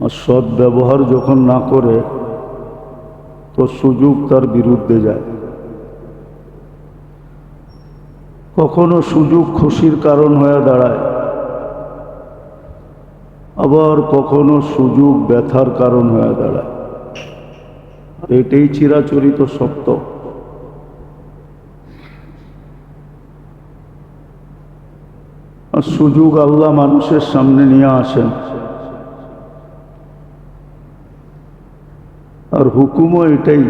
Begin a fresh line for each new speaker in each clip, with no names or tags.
আর সৎ ব্যবহার যখন না করে তো সুযোগ তার বিরুদ্ধে যায়। কখনো সুযোগ খুশির কারণ হয়ে দাঁড়ায়, আবার কখনো সুযোগ ব্যথার কারণ হয়ে দাঁড়ায়। এটাই চিরাচরিত সত্য। আর সুযোগ আল্লাহ মানুষের সামনে নিয়ে আসেন, আর হুকুমও এটাই,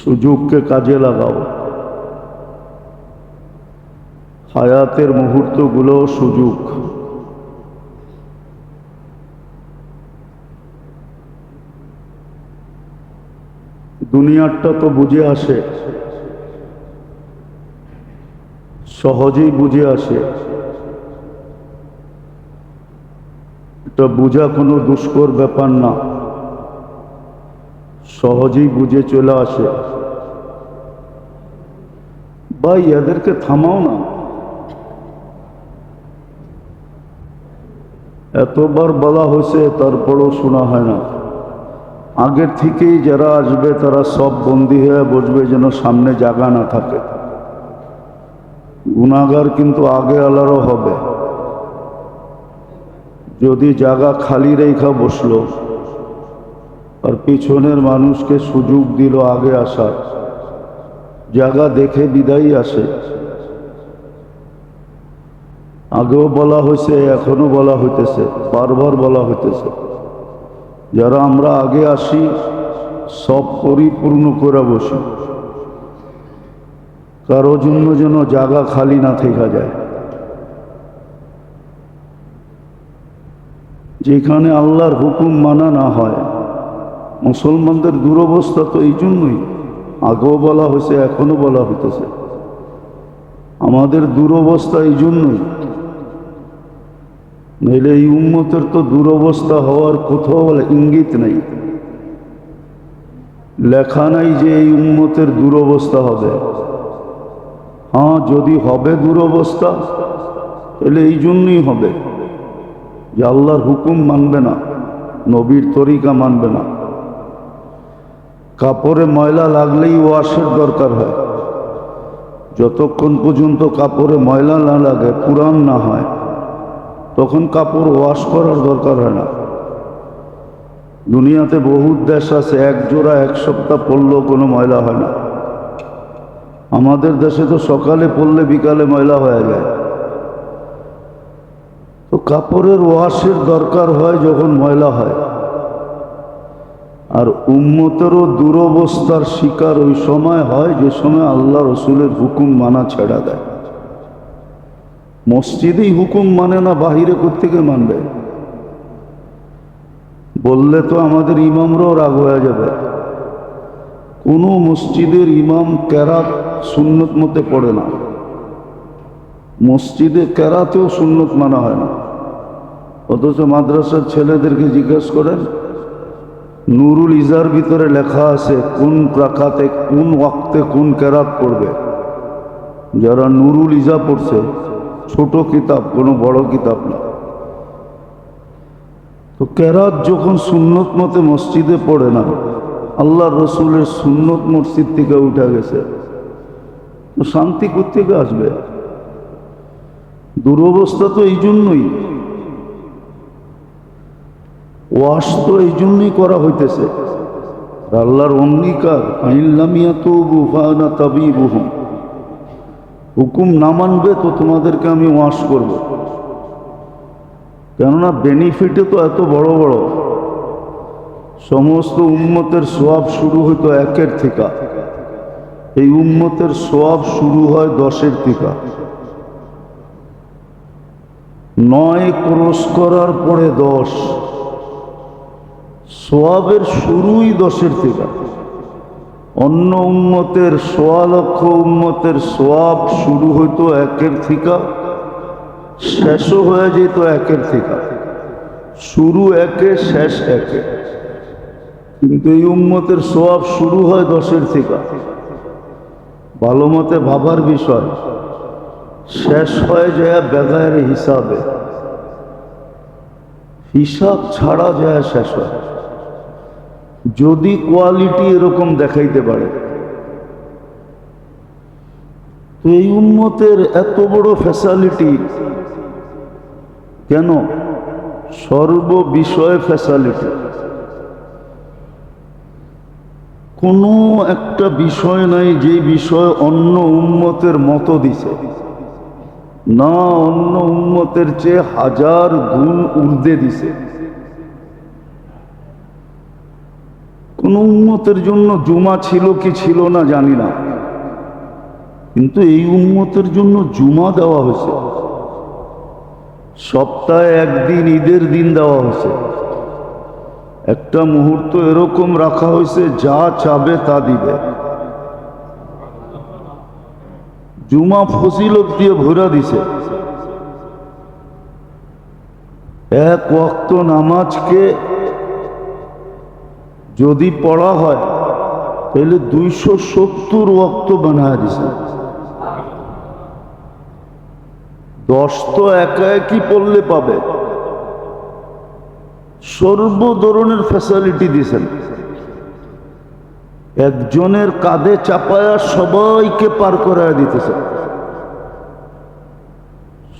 সুযোগকে কাজে লাগাও। হায়াতের মুহূর্তগুলো সুযোগ। দুনিয়াটা তো বুঝে আসে, সহজেই বুঝে আসে। এটা বোঝা কোনো দুষ্কর ব্যাপার না, সহজেই বুঝে চলে আসে। ভাই এদেরকে থামাও না, এতবার বলা হয়েছে তারপরও শোনা হয় না। আগের থেকেই যারা আসবে তারা সব বন্দী হয়ে বসবে যেন সামনে জায়গা না থাকে। গুনাহগার কিন্তু আগে আলারও হবে। যদি জায়গা খালি রেখা বসলো আর পিছনের মানুষকে সুযোগ দিল আগে আসার, জায়গা দেখে বিদায় আসে। আগেও বলা হয়েছে, এখনো বলা হইতেছে, বারবার বলা হইতেছে, যারা আমরা আগে আসি সব পরিপূর্ণ করে বসি, কারো জন্য যেন জায়গা খালি না থেকে যায়। যেখানে আল্লাহর হুকুম মানা না হয়, মুসলমানদের দুরবস্থা তো এই জন্যই। আগেও বলা হয়েছে, এখনো বলা হইতেছে, আমাদের দুরবস্থা এই জন্যই। নইলে এই উম্মতের তো দুরবস্থা হওয়ার কোথাও ইঙ্গিত নেই, লেখা নাই যে এই উম্মতের দুরবস্থা হবে। হ্যাঁ, যদি হবে দুরবস্থা তাহলে এই জন্যই হবে যে আল্লাহর হুকুম মানবে না, নবীর তরিকা মানবে না। কাপড়ে ময়লা লাগলেই ওয়াশের দরকার হয়। যতক্ষণ পর্যন্ত কাপড়ে ময়লা না লাগে, পুরান না হয়, তখন কাপড় ওয়াশ করার দরকার হয় না। দুনিয়াতে বহুত দেশ আছে এক জোড়া এক সপ্তাহ পরলেও কোনো ময়লা হয় না। আমাদের দেশে তো সকালে পরলে বিকালে ময়লা হয়ে যায়। তো কাপড়ের ওয়াশের দরকার হয় যখন ময়লা হয়। আর উম্মতেরও দুরবস্থার শিকার ওই সময় হয় যে সময় আল্লাহ রসুলের হুকুম মানা ছেড়া দেয়। মসজিদেই হুকুম মানে না, বাহিরে কোত্থেকে মানবে? বললে তো আমাদের ইমামরাও রাগ হয়ে যাবে। কোনো মসজিদের ইমাম কেরাত সুন্নত মতে পড়ে না, মসজিদে কেরাতেও সুন্নত মানা হয় না। অথচ মাদ্রাসার ছেলেদেরকে জিজ্ঞেস করেন, নুরুল ইজার ভিতরে লেখা আছে কোন রাকাতে কোন ওয়াক্তে কোন কেরাত পড়বে। যারা নুরুল ইজা পড়ছে, ছোট কিতাব, কোনো বড় কিতাব না। তো কেরাত যখন সুন্নত মতে মসজিদে পড়ে না, আল্লাহ রসুলের সুন্নত মসজিদ থেকে উঠে গেছে, তো শান্তি কোত্থেকে আসবে? দুরবস্থা তো এই জন্যই, ওয়াশ তো এই জন্যই করা হইতেছে। আল্লাহর অঙ্গীকার, আইল্লামিয়া তওবু ফাআনা তাবিবুহুম, হুকুম না মানবে তো তোমাদেরকে আমি ওয়াশ করব। কেননা বেনিফিটে তো এত বড় বড়। সমস্ত উম্মতের সোয়াব শুরু হইতো 1 থেকে, এই উম্মতের সোয়াব শুরু হয় 10 থেকে। 9 ক্রস করার পরে 10, সোয়াবের শুরুই 10 থেকে। অন্য উম্মতের 1.25 লক্ষ উম্মতের সোয়াব শুরু হইতো 1 থেকে, শেষও হয়ে যেত 1 থেকে। শুরু 1, শেষ 1। কিন্তু এই উম্মতের সোয়াব শুরু হয় 10 থেকে। ভালো মতে ভাবার বিষয়, শেষ হয়ে যায় বেগায়ের হিসাবে। হিসাব ছাড়া যায় শেষ হয়, যদি কোয়ালিটি এরকম দেখাইতে পারে। তো এই উম্মতের এত বড় ফ্যাসিলিটি কেন? সর্ব বিষয়ে ফ্যাসিলিটি। কোনো একটা বিষয় নাই যে বিষয় অন্য উম্মতের মতো দিছে না, অন্য উম্মতের চেয়ে 1000 গুণ ঊর্ধ্বে দিছে। কোন উম্মতের জন্য জুমা ছিল কি ছিল না জানি না, কিন্তু এই উম্মতের জন্য জুমা দেওয়া হয়েছে। সপ্তাহে একদিন ঈদের দিন দেওয়া হয়েছে। একটা মুহূর্ত এরকম রাখা হয়েছে, যা চাবে তা দিবে। জুমা ফজিলত দিয়ে ভরা দিছে। এক ওয়াক্ত নামাজকে যদি পড়া হয় তাহলে 270 ওয়াক্ত বানায় দিছে। 10 তো একা একই পড়লে পাবে। সর্ব ধরনের ফ্যাসিলিটি দিয়েছেন। একজনের কাঁধে চাপায়া সবাইকে পার করায় দিতেছে।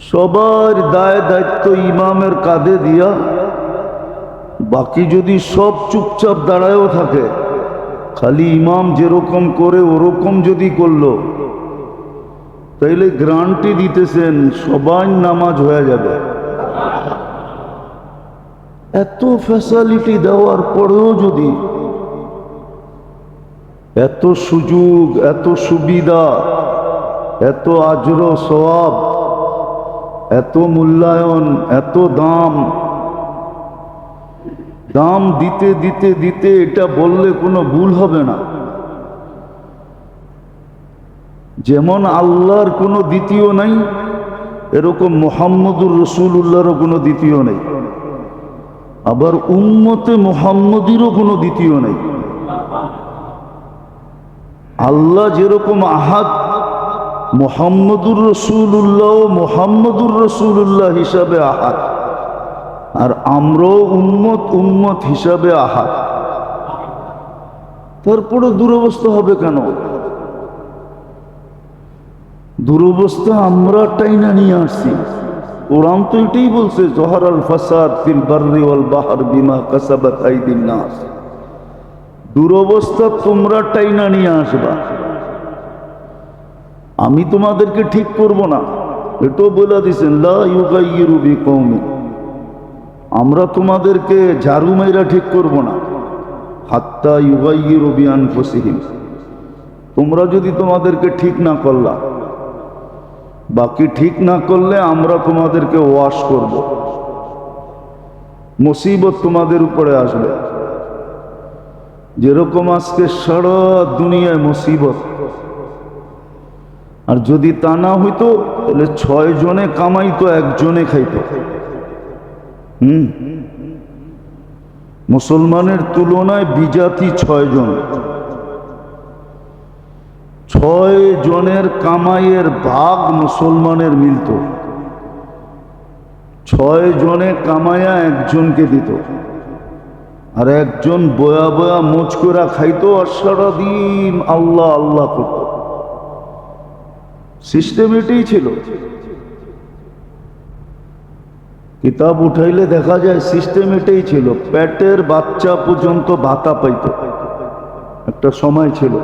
সবার দায় দায়িত্ব ইমামের কাঁধে দিয়া, বাকি যদি সব চুপচাপ দাঁড়ায়ও থাকে, খালি ইমাম যেরকম করে ওরকম যদি করলো, তাইলে গ্যারান্টি দিতেছেন সবাই নামাজ হয়ে যাবে। এত ফ্যাসিলিটি দেওয়ার পরেও যদি এত সুযোগ, এত সুবিধা, এত আজর সওয়াব, এত মূল্যায়ন, এত দাম দিতে দিতে দিতে এটা বললে কোনো ভুল হবে না। যেমন আল্লাহর কোনো দ্বিতীয় নাই, এরকম মুহাম্মদুর রাসূলুল্লাহরও কোনো দ্বিতীয় নেই। আবার উম্মতে মুহাম্মদীরও কোনো দ্বিতীয় নেই। আল্লাহ যেরকম আহাদ, মুহাম্মদুর রাসূলুল্লাহ হিসাবে আহাদ, আর আমরাও উম্মত হিসাবে আহাদ। তারপরে দুরবস্থা হবে কেন? দুরবস্থা আমরা টাইনা নিয়ে আসছি। কোরআন তো এটাই বলছে, জহরাল ফাসাদ ফিল বাররি ওয়াল বাহর বিমা কাসাবাত আইদিন নাস। দুরবস্থা তোমরা টাইনা নিয়ে আসবা, আমি তোমাদেরকে ঠিক করব না। এটাও বলে দিছেন, লা ইউগাইয়িরু বিকওমিন, আমরা তোমাদেরকে ঝাড়ু মাইরা ঠিক করব না। হাত্তা ইউগাইয়িরু বিআনফুসিহিম, তোমরা যদি তোমাদেরকে ঠিক না করলা, বাকি ঠিক না করলে আমরা তোমাদেরকে ওয়াশ করব। মুসিবত তোমাদের উপরে আসবে। যেরকম আজকে সারা দুনিয়ায় মুসিবত, আর যদি তা না হইতো তাহলে 6 জনে কামাইতো, 1 জনে খাইতো। মুসলমানের তুলনায় বিজাতি 6 জন। 6 জনের কামাইয়ের ভাগ মুসলমানের মিলত। 6 জনে কামাইয়া 1 জনকে দিত, আর 1 জন বয়া বয়া মোচ করে খাইতো, আর সারাদিন আল্লাহ আল্লাহ করত। সিস্টেম এটাই ছিল। কিতাব উঠাইলে দেখা যায় সিস্টেম এটাই ছিল। পেটের বাচ্চা পর্যন্ত ভাতা পাইত, একটা সময় ছিল।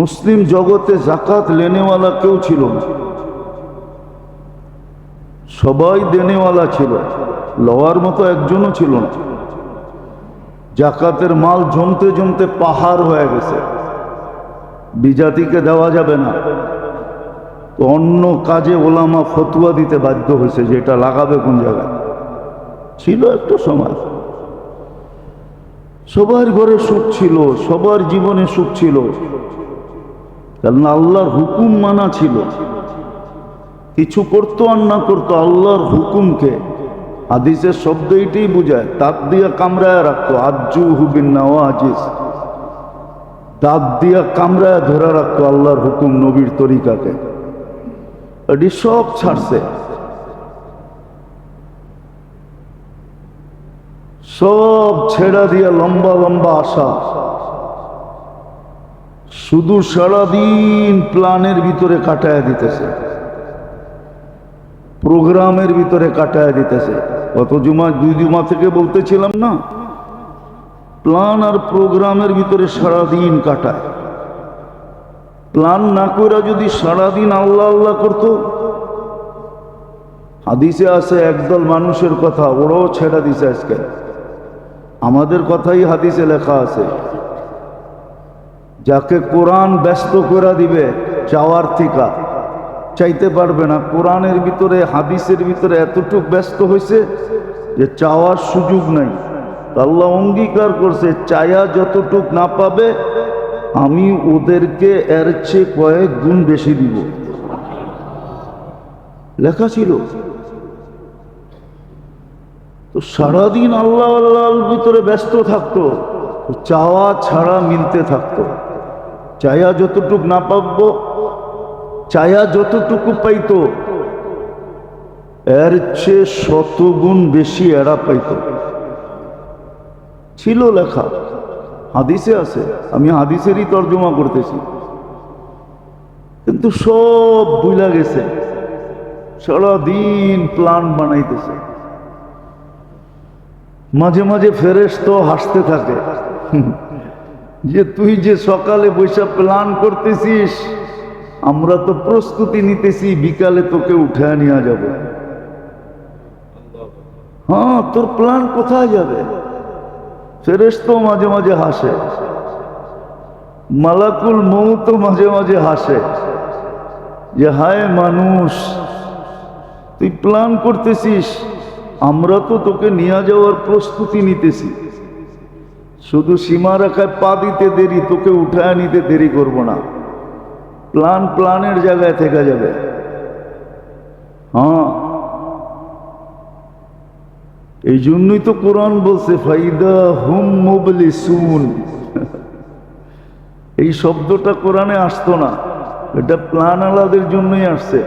মুসলিম জগতে জাকাত লেনেওয়ালা কেউ ছিল না, সবাই দেনেওয়ালা ছিল। লওয়ার মতো একজনও ছিল না। জাকাতের মাল জমতে জমতে পাহাড় হয়ে গেছে, বিজাতিকে দেওয়া যাবে না। অন্য কাজে ওলামা ফতুয়া দিতে বাধ্য হয়েছে যে এটা লাগাবে কোন জায়গায়। ছিল একটা সময়, সবার ঘরে সুখ ছিল, সবার জীবনে সুখ ছিল, কারণ আল্লাহর হুকুম মানা ছিল। কিছু করতো আর না করতো, আল্লাহর হুকুমকে। হাদিসের শব্দ এটাই বুঝায়, দাঁত দিয়া কামড়ায় রাখতো। আজ্জুহু বিন্নাওয়াজিস, দাঁত দিয়া কামড়ায় ধরে রাখতো আল্লাহর হুকুম, নবীর তরিকাকে। এটি সব ছাড়ছে। সব ছেড়া দিয়া লম্বা লম্বা আশা, শুধু সারাদিন প্ল্যানের ভিতরে কাটায় দিতেছে, প্রোগ্রামের ভিতরে কাটায় দিতেছে। গত জুমা 2 জুমা থেকে বলতেছিলাম না, প্ল্যান আর প্রোগ্রামের ভিতরে সারাদিন কাটায়। প্ল্যান না করে যদি সারাদিন আল্লাহ আল্লাহ করত, হাদিসে আছে একদল মানুষের কথা, ওরাও ছেড়া দিছে আজকে। আমাদের কথাই হাদিসে লেখা আছে, যাকে কোরআন ব্যস্ত করে দিবে চাওয়ার থিকা, চাইতে পারবে না। কোরআনের ভিতরে হাদিসের ভিতরে এতটুক ব্যস্ত হয়েছে যে চাওয়ার সুযোগ নাই। আল্লাহ অঙ্গীকার করছে, চায়া যতটুক না পাবে আমি ওদেরকে এর চেয়ে কয়েক গুণ বেশি দিব। লেখা ছিল। তো সারাদিন আল্লাহ আল্লাহর ভিতরে ব্যস্ত থাকতো, চাওয়া ছাড়া মিলতে থাকতো। চায়া যতটুক না পাবো, চায়া যতটুকু পাইতো এর চেয়ে 100 গুণ বেশি এরা পাইতো। ছিল লেখা, হাদিসে আছে। আমি হাদিসেরই তর্জমা করতেছি, কিন্তু সব ভুলা গেছে। সারাদিন প্ল্যান বানাইতেছে। মাঝে মাঝে ফেরেশতা হাসতে থাকে যে তুই যে সকালে বৈশা প্ল্যান করতেছিস, আমরা তো প্রস্তুতি নিতেছি বিকালে তোকে উঠায় নিয়ে যাবে। হ্যাঁ, তোর প্ল্যান কোথায় যাবে? ফেরেশতা মাঝে মাঝে হাসে, মালাকুল মউত মাঝে মাঝে হাসে যে হায় মানুষ, তুই প্ল্যান করতেছিস, আমরা তো তোকে নিয়ে যাওয়ার প্রস্তুতি নিতেছি। শুধু সীমা রেখায় পা দিতে দেরি, তোকে উঠায় নিতে দেরি করব না। প্ল্যান প্ল্যানের জায়গায় থেকে যাবে। হ্যাঁ, এই জন্যই তো কোরআন বলছে ফাইদা হুম মুবলিসুন। এই শব্দটা কোরআনে আসতো না, এটা প্ল্যান আলাদের জন্যই আসছে,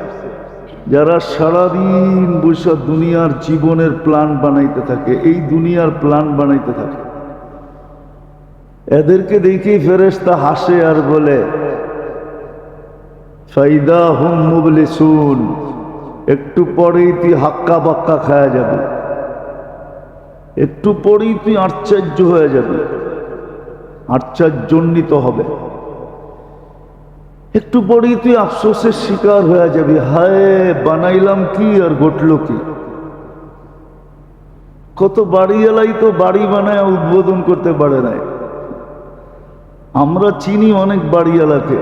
যারা সারাদিন বসে দুনিয়ার জীবনের প্ল্যান বানাইতে থাকে, এই দুনিয়ার প্ল্যান বানাইতে থাকে। এদেরকে দেখেই ফেরেশতা হাসে আর বলে ফাইদা হুম মুবলিসুন, একটু পরেই তুই হাক্কা বাক্কা খায়া যাবে, একটু পরেই তুই আশ্চর্য হয়ে যাবে, আশ্চর্যান্বিত হবে। একটু পরেই তুই আফসোসের শিকার হয়ে যাবি, হায় বানাইলাম কি আর ঘটল কি। কত বাড়িওয়ালাই তো বাড়ি বানায় উদ্বোধন করতে পারে নাই। আমরা চিনি অনেক বাড়িওয়ালাকে,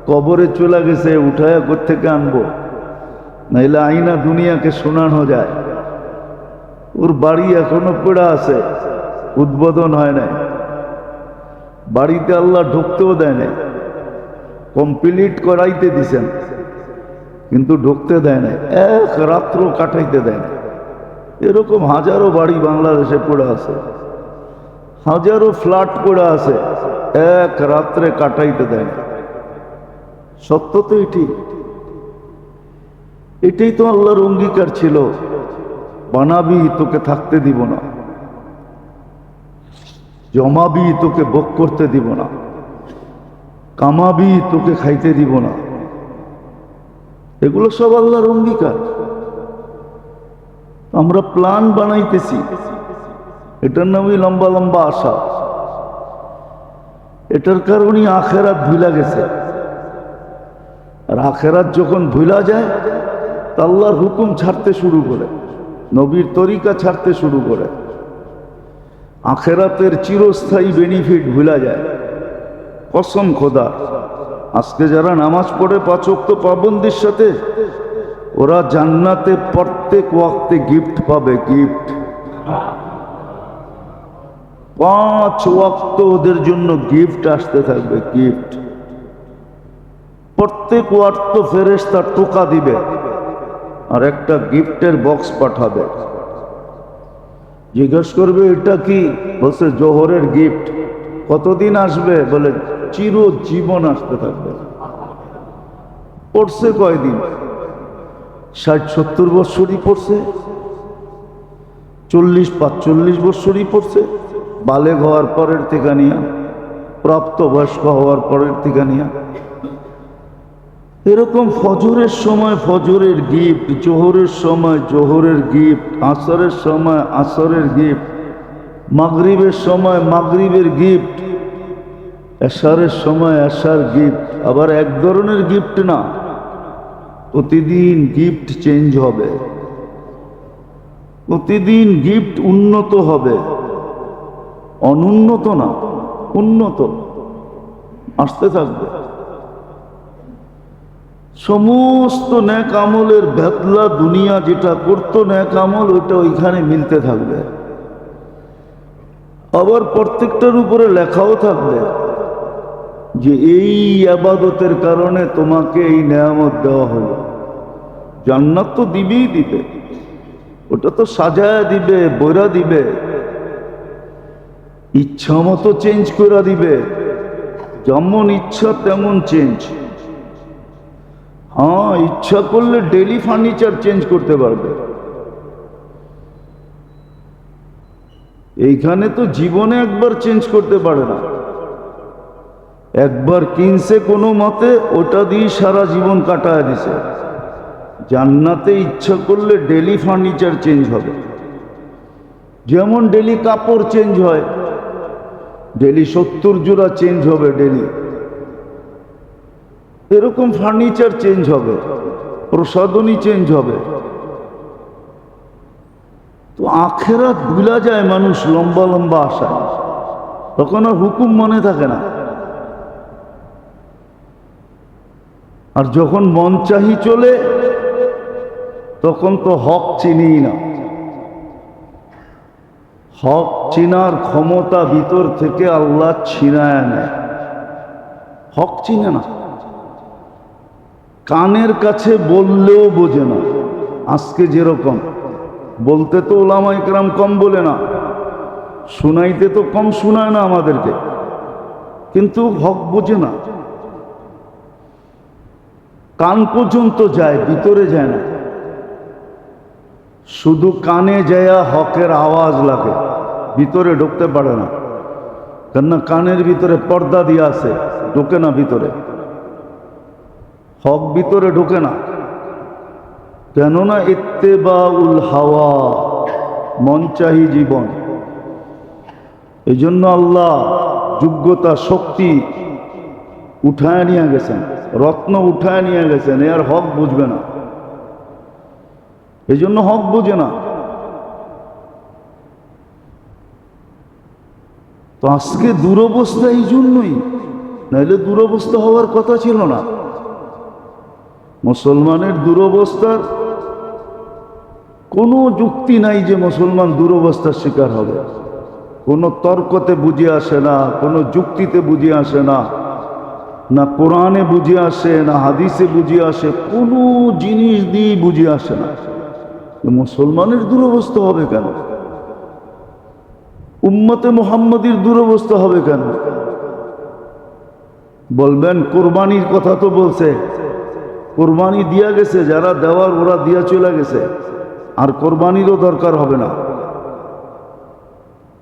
কবরে চলে গেছে, উঠায়া কোত্থেকে আনবো, নাইলে আইনা দুনিয়াকে শোনানো যায়। ওর বাড়ি এখনো পড়া আছে, উদ্বোধন হয় নাই। বাড়িতে আল্লাহ ঢুকতেও দেয় নাই, কমপ্লিট করাইতে দিছেন কিন্তু ঢুকতে দেয় নাই, এক রাত্র কাটাইতে দেয় না। এরকম হাজারো বাড়ি বাংলাদেশে পড়ে আছে, হাজারো ফ্ল্যাট পড়ে আছে, এক রাত্রে কাটাইতে দেয় না। সত্য তো এটাই তো আল্লাহর অঙ্গীকার ছিল, বানাবি তোকে থাকতে দিব না, জমাবি তোকে ভোগ করতে দিব না, কামাবি তোকে খাইতে দিব না। এগুলো সব আল্লাহর অঙ্গীকার। আমরা প্ল্যান বানাইতেছি, এটার নামই লম্বা লম্বা আশা। এটার কারণেই আখেরাত ভুলা গেছে। আর আখেরাত যখন ভুলা যায়, তা আল্লাহর হুকুম ছাড়তে শুরু করে, নবীর তরিকা ছাড়তে শুরু করে, আখেরাতের চিরস্থায়ী বেনিফিট ভুলা যায়। কসম খোদা, আজকে যারা নামাজ পড়ে 5 ওয়াক্ত পাবন্দির সাথে, ওরা জান্নাতে প্রত্যেক ওয়াক্তে গিফট পাবে, গিফট। 5 ওয়াক্ত ওদের জন্য গিফট আসতে থাকবে, গিফট। প্রত্যেক ওয়াক্ত ফেরেশতা টোকা দিবে আর একটা গিফটের বক্স পাঠাবে। জিজ্ঞেস করবে এটা কি? বলছে জোহরের গিফট। কতদিন আসবে? বলে চিরজীবন আসতে থাকবে। পড়ছে কয়দিন? 60-70 বছরই পড়ছে। 40-45 বছরই পড়ছে, বালেগ হওয়ার পরের থেকে নিয়া, প্রাপ্তবয়স্ক হওয়ার পরের থেকে নিয়া। এরকম ফজরের সময় ফজরের গিফট, জোহরের সময় জোহরের গিফট, আসরের সময় আসরের গিফট, মাগরিবের সময় মাগরিবের গিফট, এশারের সময় এশার গিফট। আবার এক ধরনের গিফট না, প্রতিদিন গিফট চেঞ্জ হবে, প্রতিদিন গিফট উন্নত হবে, অনুন্নত না, উন্নত আসতে থাকবে। সমস্ত ন্যাক আমলের ভেতলা দুনিয়া যেটা করতো ন্যাক আমল, ওইটা ওইখানে মিলতে থাকবে। আবার প্রত্যেকটার উপরে লেখাও থাকবে যে এই আবাদতের কারণে তোমাকে এই নেয়ামত দেওয়া হলো। জান্নাত তো দিবেই দিবে, ওটা তো সাজায়া দিবে, বইরা দিবে, ইচ্ছা মতো চেঞ্জ করে দিবে, যেমন ইচ্ছা তেমন চেঞ্জ। হ্যাঁ, ইচ্ছা করলে ডেলি ফার্নিচার চেঞ্জ করতে পারবে। এইখানে তো জীবনে একবার চেঞ্জ করতে পারে না, একবার কিনছে কোনো মতে, ওটা দিয়ে সারা জীবন কাটায় দিছে। জান্নাতে ইচ্ছা করলে ডেলি ফার্নিচার চেঞ্জ হবে, যেমন ডেলি কাপড় চেঞ্জ হয়, ডেলি 70 জোড়া চেঞ্জ হবে ডেলি, এরকম ফার্নিচার চেঞ্জ হবে, প্রসাধনী চেঞ্জ হবে। তো আখেরাত ভুলা যায় মানুষ লম্বা লম্বা আশায়, তখন আর হুকুম মনে থাকে না। আর যখন মন চাহি চলে, তখন তো হক চিনি না। হক চিনার ক্ষমতা ভিতর থেকে আল্লাহ ছিনায় নেয়, হক চিনে না। কানের কাছে বললেও বোঝে না। আজকে যেরকম বলতে তো ওলামা ইকরাম কম বলে না, শুনাইতে তো কম শোনায় না আমাদেরকে, কিন্তু হক বোঝে না। কান পর্যন্ত যায়, ভিতরে যায় না, শুধু কানে যায় হকের আওয়াজ লাগে, ভিতরে ঢুকতে পারে না। কেননা কানের ভিতরে পর্দা দিয়ে আছে, ঢোকে না ভিতরে, হক ভিতরে ঢোকে না। কেননা ইত্তেবাউল হাওয়া, মন চাহি জীবন। এই জন্য আল্লাহ যোগ্যতা শক্তি উঠায় নিয়ে গেছেন, রত্ন উঠায় নিয়ে গেছেন, এর হক বুঝবে না, এই জন্য হক বুঝে না। তো আজকে দুরবস্থা এই জন্যই, নাহলে দুরবস্থা হওয়ার কথা ছিল না। মুসলমানের দুরবস্থার কোনো যুক্তি নাই যে মুসলমান দুরবস্থার শিকার হবে। কোনো তর্কতে বুঝে আসে না, কোনো যুক্তিতে বুঝে আসে না, না কোরআনে বুঝে আসে, না হাদিসে বুঝে আসে, কোনো জিনিস দিয়ে বুঝে আসে না। মুসলমানের দুরবস্থা হবে কেন? উম্মতে মুহাম্মাদির দুরবস্থা হবে কেন? বলবেন কোরবানির কথা তো বলছে, কোরবানি দিয়া গেছে, যারা দেওয়ার ওরা দিয়া চলে গেছে, আর কোরবানিরও দরকার হবে না।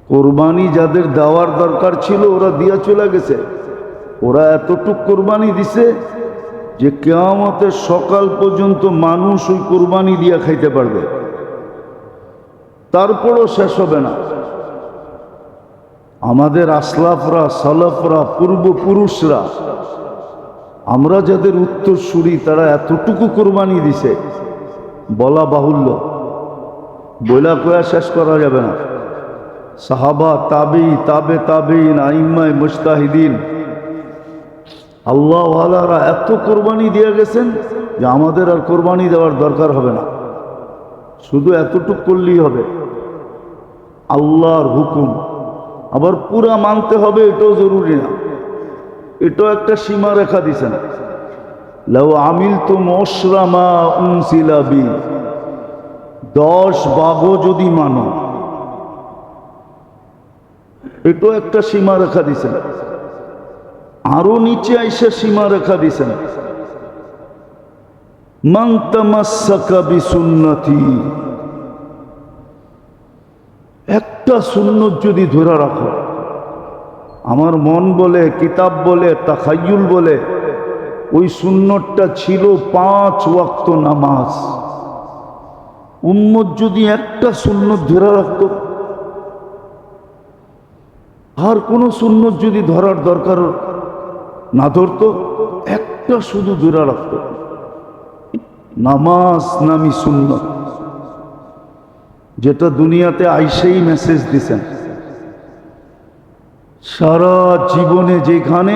কোরবানি যাদের দেওয়ার দরকার ছিল ওরা দিয়া চলে গেছে, ওরা এতটুক কোরবানি দিছে যে কিয়ামতের সকাল পর্যন্ত মানুষ ওই কোরবানি দিয়া খাইতে পারবে, তারপরও শেষ হবে না। আমাদের আসলাফরা, সালাফরা, পূর্বপুরুষরা, আমরা যাদের উত্তরসূরি, তারা এতটুকু কোরবানি দিছে বলা বাহুল্য, বইলা কয়া শেষ করা যাবে না। সাহাবা, তাবি, তাবে তাবিন, আইম্মায়ে মুজতাহিদিন, আল্লাহ ওয়ালারা এত কোরবানি দিয়ে গেছেন যে আমাদের আর কোরবানি দেওয়ার দরকার হবে না, শুধু এতটুক করলেই হবে। আল্লাহর হুকুম আবার পুরা মানতে হবে, এটাও জরুরি না, এটাও একটা সীমা রেখা দিছেন। লাউ আমিলতুম উশরা মা উনসিলা বি, 10 ভাগও যদি মানো, এটাও একটা সীমা রেখা দিছেন। আরো নিচে আইসা সীমা রেখা দিছেন, মান তামাসসাকা বিসুন্নতি, একটা সুন্নত যদি ধরে রাখো, আমার মন বলে, কিতাব বলে, তাখায়ুল বলে ওই সুন্নতটা ছিল 5 ওয়াক্ত নামাজ। উম্মত যদি একটা সুন্নত ধরে রাখত, আর কোন সুন্নত যদি ধরার দরকার না ধরত, একটা শুধু ধরে রাখত, নামাজ নামি সুন্নত, যেটা দুনিয়াতে আইসেই মেসেজ দিছেন। সারা জীবনে যেখানে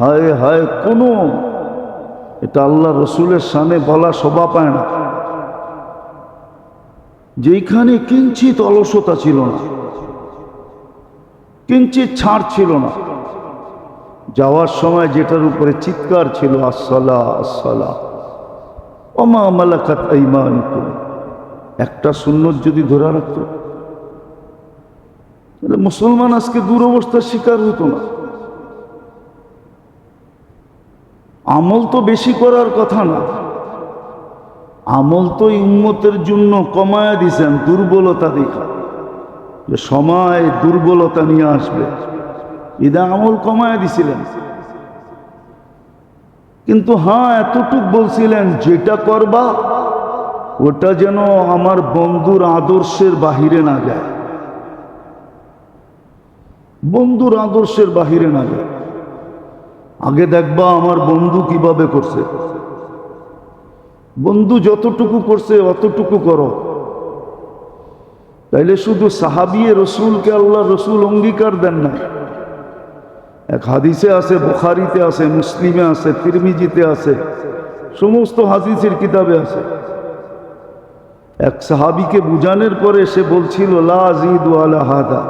হায় হায় কোনো, এটা আল্লাহ রসুলের সামনে বলা শোভা পায় না, যেখানে কিঞ্চিত অলসতা ছিল না, কিঞ্চিত ছাড় ছিল না, যাওয়ার সময় যেটার উপরে চিৎকার ছিল আসসালা আসসালা ওমা মালাকাত আইমানুকুম, একটা সুন্নত যদি ধরে রাখতো, তাহলে মুসলমান আজকে দুরবস্থার শিকার হতো না। আমল তো বেশি করার কথা না, আমল তো এই উম্মতের জন্য কমায়া দিছেন দুর্বলতা দেখা, যে সময় দুর্বলতা নিয়ে আসবে, ইদা আমল কমায়া দিছিলেন। কিন্তু হ্যাঁ, এতটুক বলছিলেন যেটা করবা ওটা যেন আমার বন্ধুর আদর্শের বাহিরে না যায়, বন্ধুর আদর্শের বাহিরে না যায়। আগে দেখবা আমার বন্ধু কিভাবে করছে, বন্ধু যতটুকু করছে অতটুকু করো। তাইলে শুধু সাহাবিয়ে রসুলকে আল্লাহ রসুল অঙ্গীকার দেন না। এক হাদিসে আছে, বুখারীতে আছে, মুসলিমে আছে, তিরমিজিতে আছে, সমস্ত হাদিসের কিতাবে আছে। এক সাহাবীকে বুঝানোর পরে সে বলছিল লা আযীদু আলা হাদা,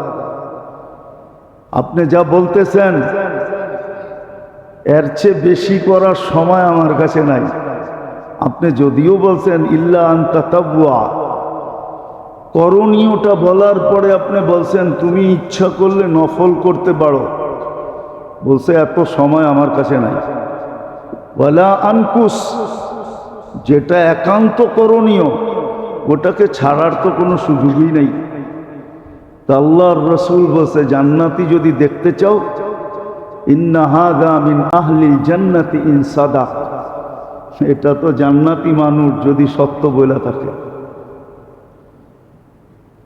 আপনি যা বলতেছেন এর চেয়ে বেশি করার সময় আমার কাছে নাই। আপনি যদিও বলছেন ইল্লা আন তাতাওয়া, করণীয়টা বলার পরে আপনি বলছেন তুমি ইচ্ছা করলে নফল করতে পারো, বলছে এত সময় আমার কাছে নাই। ওয়ালা আনকুস, যেটা একান্ত করণীয় ওটাকে ছাড়ার তো কোনো সুযোগই নেই। তা আল্লাহর রসুল বলছে জান্নাতি যদি দেখতে চাও, ইন্না হাযা মিন আহলিল জান্নাতি ইন সাদাক, এটা তো জান্নাতি মানুষ যদি সত্য বলে থাকে।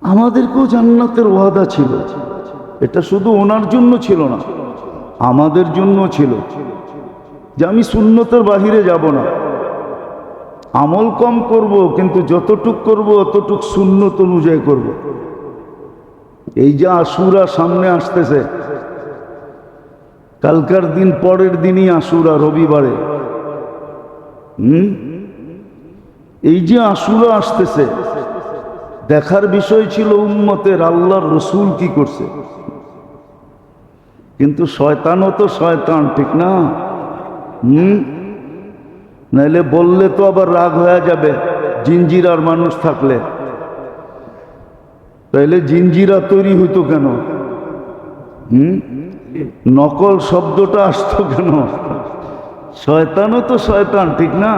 আমাদেরকেও জান্নাতের ওয়াদা ছিল, এটা শুধু ওনার জন্য ছিল না, আমাদের জন্য ছিল, যে আমি সুন্নতের বাহিরে যাব না, আমল কম করব, কিন্তু যতটুক করব অতটুক সুন্নত অনুযায়ী করব। এই যে আশুরা সামনে আসতেছে, কালকার দিন পরের দিনই আশুরা, রবিবারে। এই যে আশুরা আসতেছে, দেখার বিষয় ছিল উম্মতের আল্লাহর রসুল কি করছে। কিন্তু শয়তানও তো শয়তান, ঠিক না? নাইলে বললে তো আবার রাগ হয়ে যাবে, জিঞ্জিরার মানুষ থাকলে। তাইলে জিঞ্জিরা তৈরি হইতো কেন? নকল শব্দটা আসতো কেন? শয়তানও তো শয়তান, ঠিক না?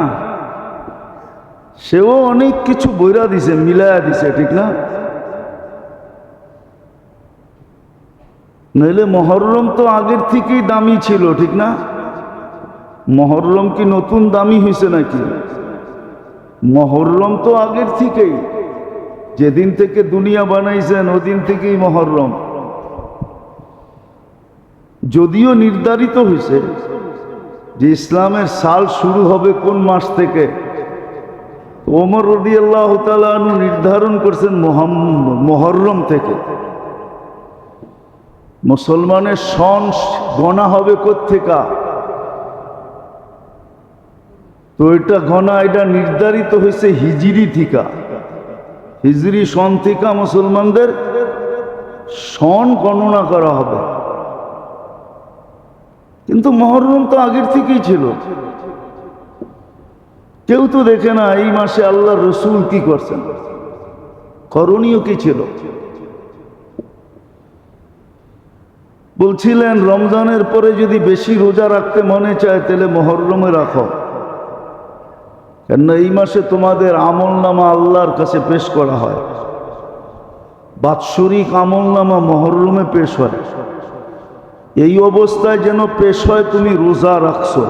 সেও অনেক কিছু বইরা দিছে, মিলায়া দিছে, ঠিক না? নইলে মহররম তো আগের থেকেই দামি ছিল, ঠিক না? মহররম কি নতুন দামি হয়েছে নাকি? মহররম তো আগের থেকেই, যেদিন থেকে দুনিয়া বানাইছেন ওদিন থেকেই মহররম। যদিও নির্ধারিত হয়েছে যে ইসলামের সাল শুরু হবে কোন মাস থেকে, ওমর রাদিয়াল্লাহু তাআলা আনহু নির্ধারণ করছেন মুহররম থেকে। মুসলমানের সন গণা হবে কোত্থেকা? তো এটা গণা, এটা নির্ধারিত হয়েছে হিজরি থিকা, হিজরি সন থেকে মুসলমানদের সন গণনা করা হবে। কিন্তু মুহররম তো আগের থেকেই ছিল। কেউ তো দেখে না এই মাসে আল্লাহ রসুল কি করছেন, করণীয় কি ছিল। বলছিলেন রমজানের পরে যদি বেশি রোজা রাখতে মনে চায় তাহলে মুহররমে রাখো, কেননা এই মাসে তোমাদের আমল নামা আল্লাহর কাছে পেশ করা হয়। বাৎসরিক আমলনামা মহরমে পেশ হয়, এই অবস্থায় যেন পেশ হয় তুমি রোজা রাখছো।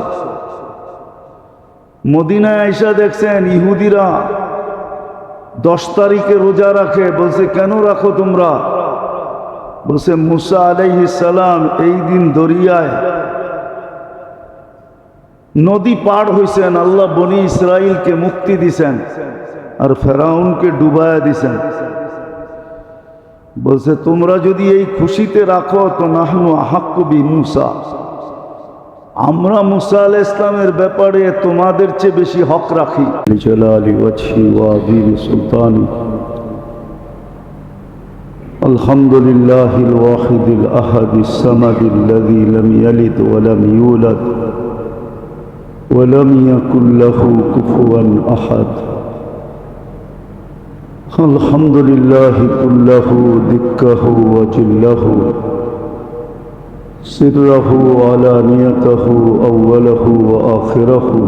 মদিনায় আইসা দেখছেন ইহুদিরা 10 তারিখে রোজা রাখে, বলছে কেন রাখো তোমরা? বলছে মুসা আলাইহিস সালাম এই দিন দরিয়ায় নদী পার হইছেন, আল্লাহ বনি ইসরাইলকে মুক্তি দিছেন আর ফেরাউনকে ডুবায়া দিছেন। বলছে তোমরা যদি এই খুশিতে রাখো তো নাহনু আহাক্কু বি মুসা, আমরা মুসা আলাইহিস ইসলামের ব্যাপারে তোমাদের চেয়ে বেশি হক রাখি। জালালি ওয়াজহি ওয়া আযীম সুলতানি আলহামদুলিল্লাহিল ওয়াহিদিল আহাদিস সামাদিল্লাযী লাম ইয়ালিদ ওয়া লাম ইউলাদ ওয়া লাম ইয়াকুল লাহু কুফুয়ান আহাদ। আলহামদুলিল্লাহি কুল্লাহু দিক্কাহু ওয়া জিল্লাহু সিররাহু ওয়া আলানিয়াতাহু আউওয়ালাহু ওয়া আখিরাহু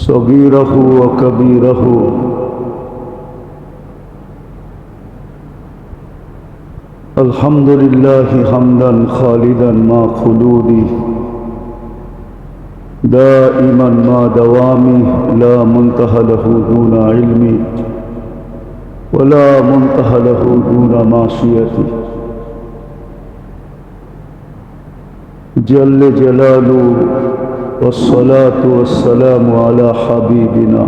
সগীরাহু ওয়া কাবীরাহু আলহামদুলিল্লাহি হামদান খালিদান মা খুলুদি দাইমান মা দাওয়ামি লা মুনতাহা লাহু দুনা ইলমি ولا منتهى له دون معصيته جل جلاله والصلاة والسلام على حبيبنا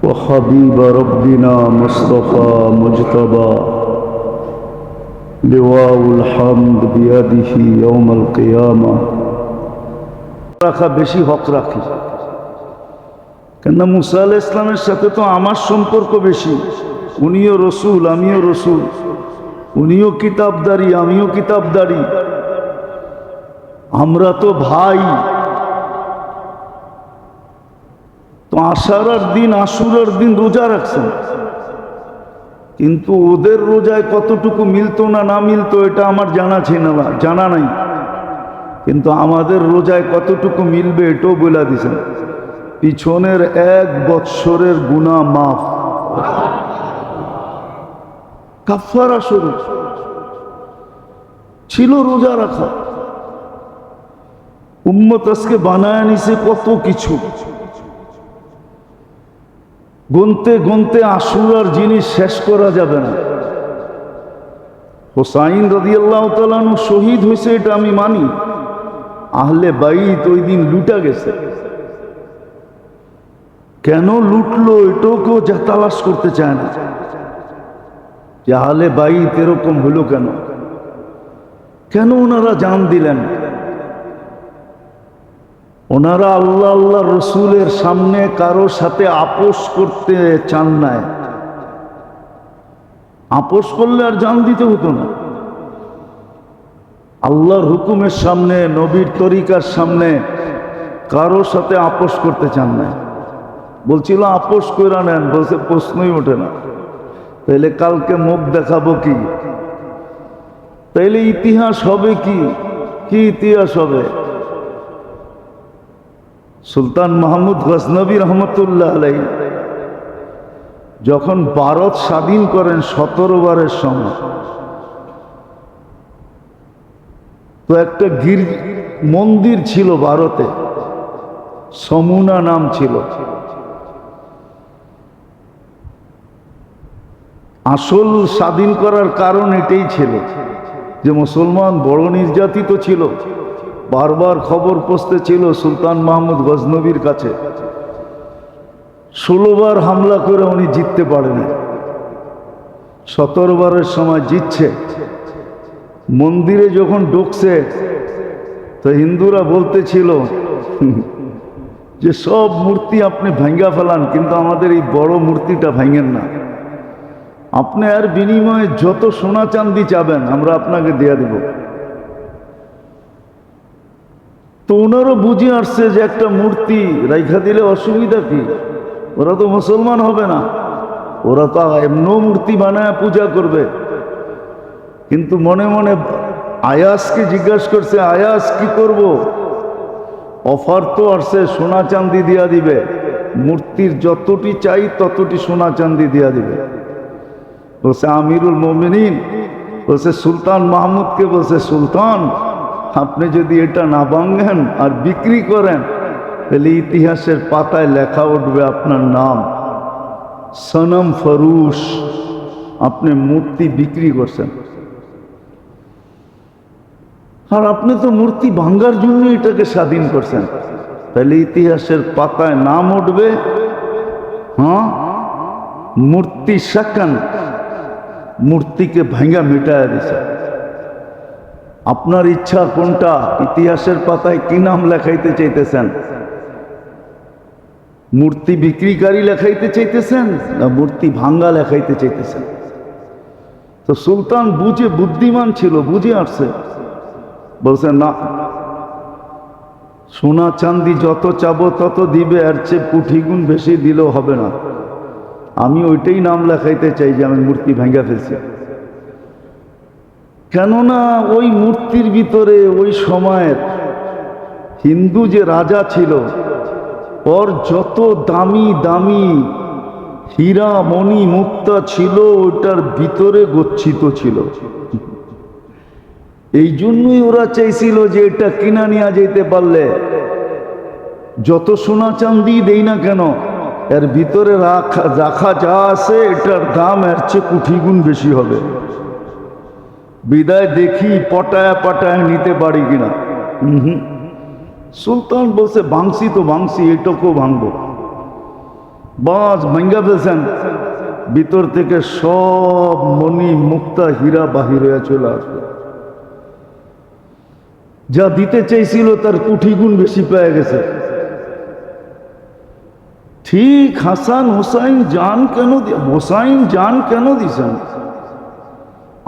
وحبيب ربنا مصطفى مجتبى لواء الحمد بيده يوم القيامة রাখা বেশি হক রাখি, কেননা মুসা আলাইহিস ইসলামের সাথে তো আমার সম্পর্ক বেশি। উনিও রসুল, আমিও রসুল, উনিও কিতাবদারি, আমিও কিতাবদারি, আমরা তো ভাই। তো আশারার দিন, আশুরার দিন রোজা রাখছেন, কিন্তু ওদের রোজায় কতটুকু মিলতো না না মিলতো এটা আমার জানা নাই, কিন্তু আমাদের রোজায় কতটুকু মিলবে এটাও বলে দিছেন। পিছনের 1 বৎসরের গুনাহ মাফ, কাফারা স্বরূপ ছিল রোজা রাখা। উম্মত আজকে বানায় নিছে কত কিছু, গুনতে গুনতে আশুরার জিনিস শেষ করা যাবে না। হোসাইন রাদিয়াল্লাহু তাআলা আনহু শহীদ হয়েছে, এটা আমি মানি। আহলে বাইত ওই দিন লুটা গেছে, কেন লুটলো এটাও কেউ তালাশ করতে চায় না, যে আহলে বাইত এরকম হলো কেন, কেন ওনারা জান দিলেন? ওনারা আল্লাহ আল্লাহ রসুলের সামনে কারো সাথে আপোষ করতে চান না। আপোষ করলে আর জান দিতে হতো না। আল্লাহর হুকুমের সামনে, নবীর তরিকার সামনে কারো সাথে আপোষ করতে চান না। বলছিল আপোষ করে নেন, বলছে প্রশ্নই ওঠে না। তাইলে কালকে মুখ দেখাবো কি? তাইলে ইতিহাস হবে কি? কি ইতিহাস হবে? সুলতান মাহমুদ গজনবী রহমতুল্লাহ আলাইহি যখন ভারত স্বাধীন করেন 17 বারের সময়, তো একটা মন্দির ছিল ভারতে, সমুনা নাম ছিল। আসল স্বাধীন করার কারণ এটাই ছিল যে মুসলমান বড় নির্যাতিত ছিল, বারবার খবর পৌঁছতে ছিল সুলতান মাহমুদ গজনবীর কাছে। 16 বার হামলা করে উনি জিততে পারেনি, 17 বারের সময় জিতছে। মন্দিরে যখন ঢুকছে তো হিন্দুরা বলতেছিল যে সব মূর্তি আপনি ভাঙ্গা ফেলান, কিন্তু আমাদের এই বড় মূর্তিটা ভাঙেন না। আপনি আর বিনিময়ে যত সোনা চাঁদি চাবেন আমরা আপনাকে দেয়া দেব। তো ওনারও বুঝে আসছে যে একটা মূর্তি রাইখা দিলে অসুবিধা কি, ওরা তো মুসলমান হবে না, ওরা তো এমনও মূর্তি বানায় পূজা করবে। কিন্তু মনে মনে আয়াসকে জিজ্ঞাসা করছে, আয়াস কি করব? অফার তো আসছে, সোনা চাঁদি দিয়া দিবে, মূর্তির যতটি চাই ততটি সোনা চাঁদি দিয়া দিবে। বলছে আমিরুল মোমিনিন, বলছে সুলতান মাহমুদকে, বলছে সুলতান আপনি যদি এটা না ভাঙেন আর বিক্রি করেন তাহলে ইতিহাসের পাতায় লেখা উঠবে আপনার নাম সনম ফরুশ, আপনি মূর্তি বিক্রি করছেন। আর আপনি তো মূর্তি ভাঙ্গার জন্য এটাকে স্বাধীন করছেন, তাহলে ইতিহাসের পাতায় নাম উঠবে হ্যাঁ মূর্তি শাকান, মূর্তিকে ভাঙ্গা মিটায় দিছে। আপনার ইচ্ছা কোনটা? ইতিহাসের পাতায় কি নাম লেখাইতে চাইতেছেন? মূর্তি বিক্রিকারী লেখাইতে চাইতেছেন না মূর্তি ভাঙ্গা লেখাইতে চাইতেছেন? তো সুলতান বুঝে, বুদ্ধিমান ছিল, বুঝে আসছে, বলছে না, সোনা চাঁদি যত চাবো তত দিবে, এর চেয়ে কোটি গুণ বেশি দিলেও হবে না। আমি ওইটাই নাম লেখাইতে চাই যে আমি মূর্তি ভাঙ্গা ফেলছি। কেননা ওই মূর্তির ভিতরে ওই সময়ের হিন্দু যে রাজা ছিল, ওর যত দামি দামি হীরা মণি মুক্তা ছিল ওটার ভিতরে গচ্ছিত ছিল। এই জন্যই ওরা চাইছিল যে এটা কিনা নিয়ে যেতে পারলে যত সোনা চাঁদি দেই না কেন, এর ভিতরে রাখা যা আছে এটার দাম এর চেয়ে কোটি গুণ বেশি হবে। বিদায় দেখি পটায় পাটায় নিতে পারি কিনা। সুলতান বলছে ভাঙছি তো ভাঙছি, এটাকেও ভাঙবো। বাস ভাঙ্গা ফেলছেন, ভিতর থেকে সব মণি মুক্তা হীরা বাহির হয়ে চলে আসবে। যা দিতে চাইছিল তার কোটি গুণ বেশি পেয়ে গেছে। ঠিক হাসান হুসাইন জান কেন দিছেন?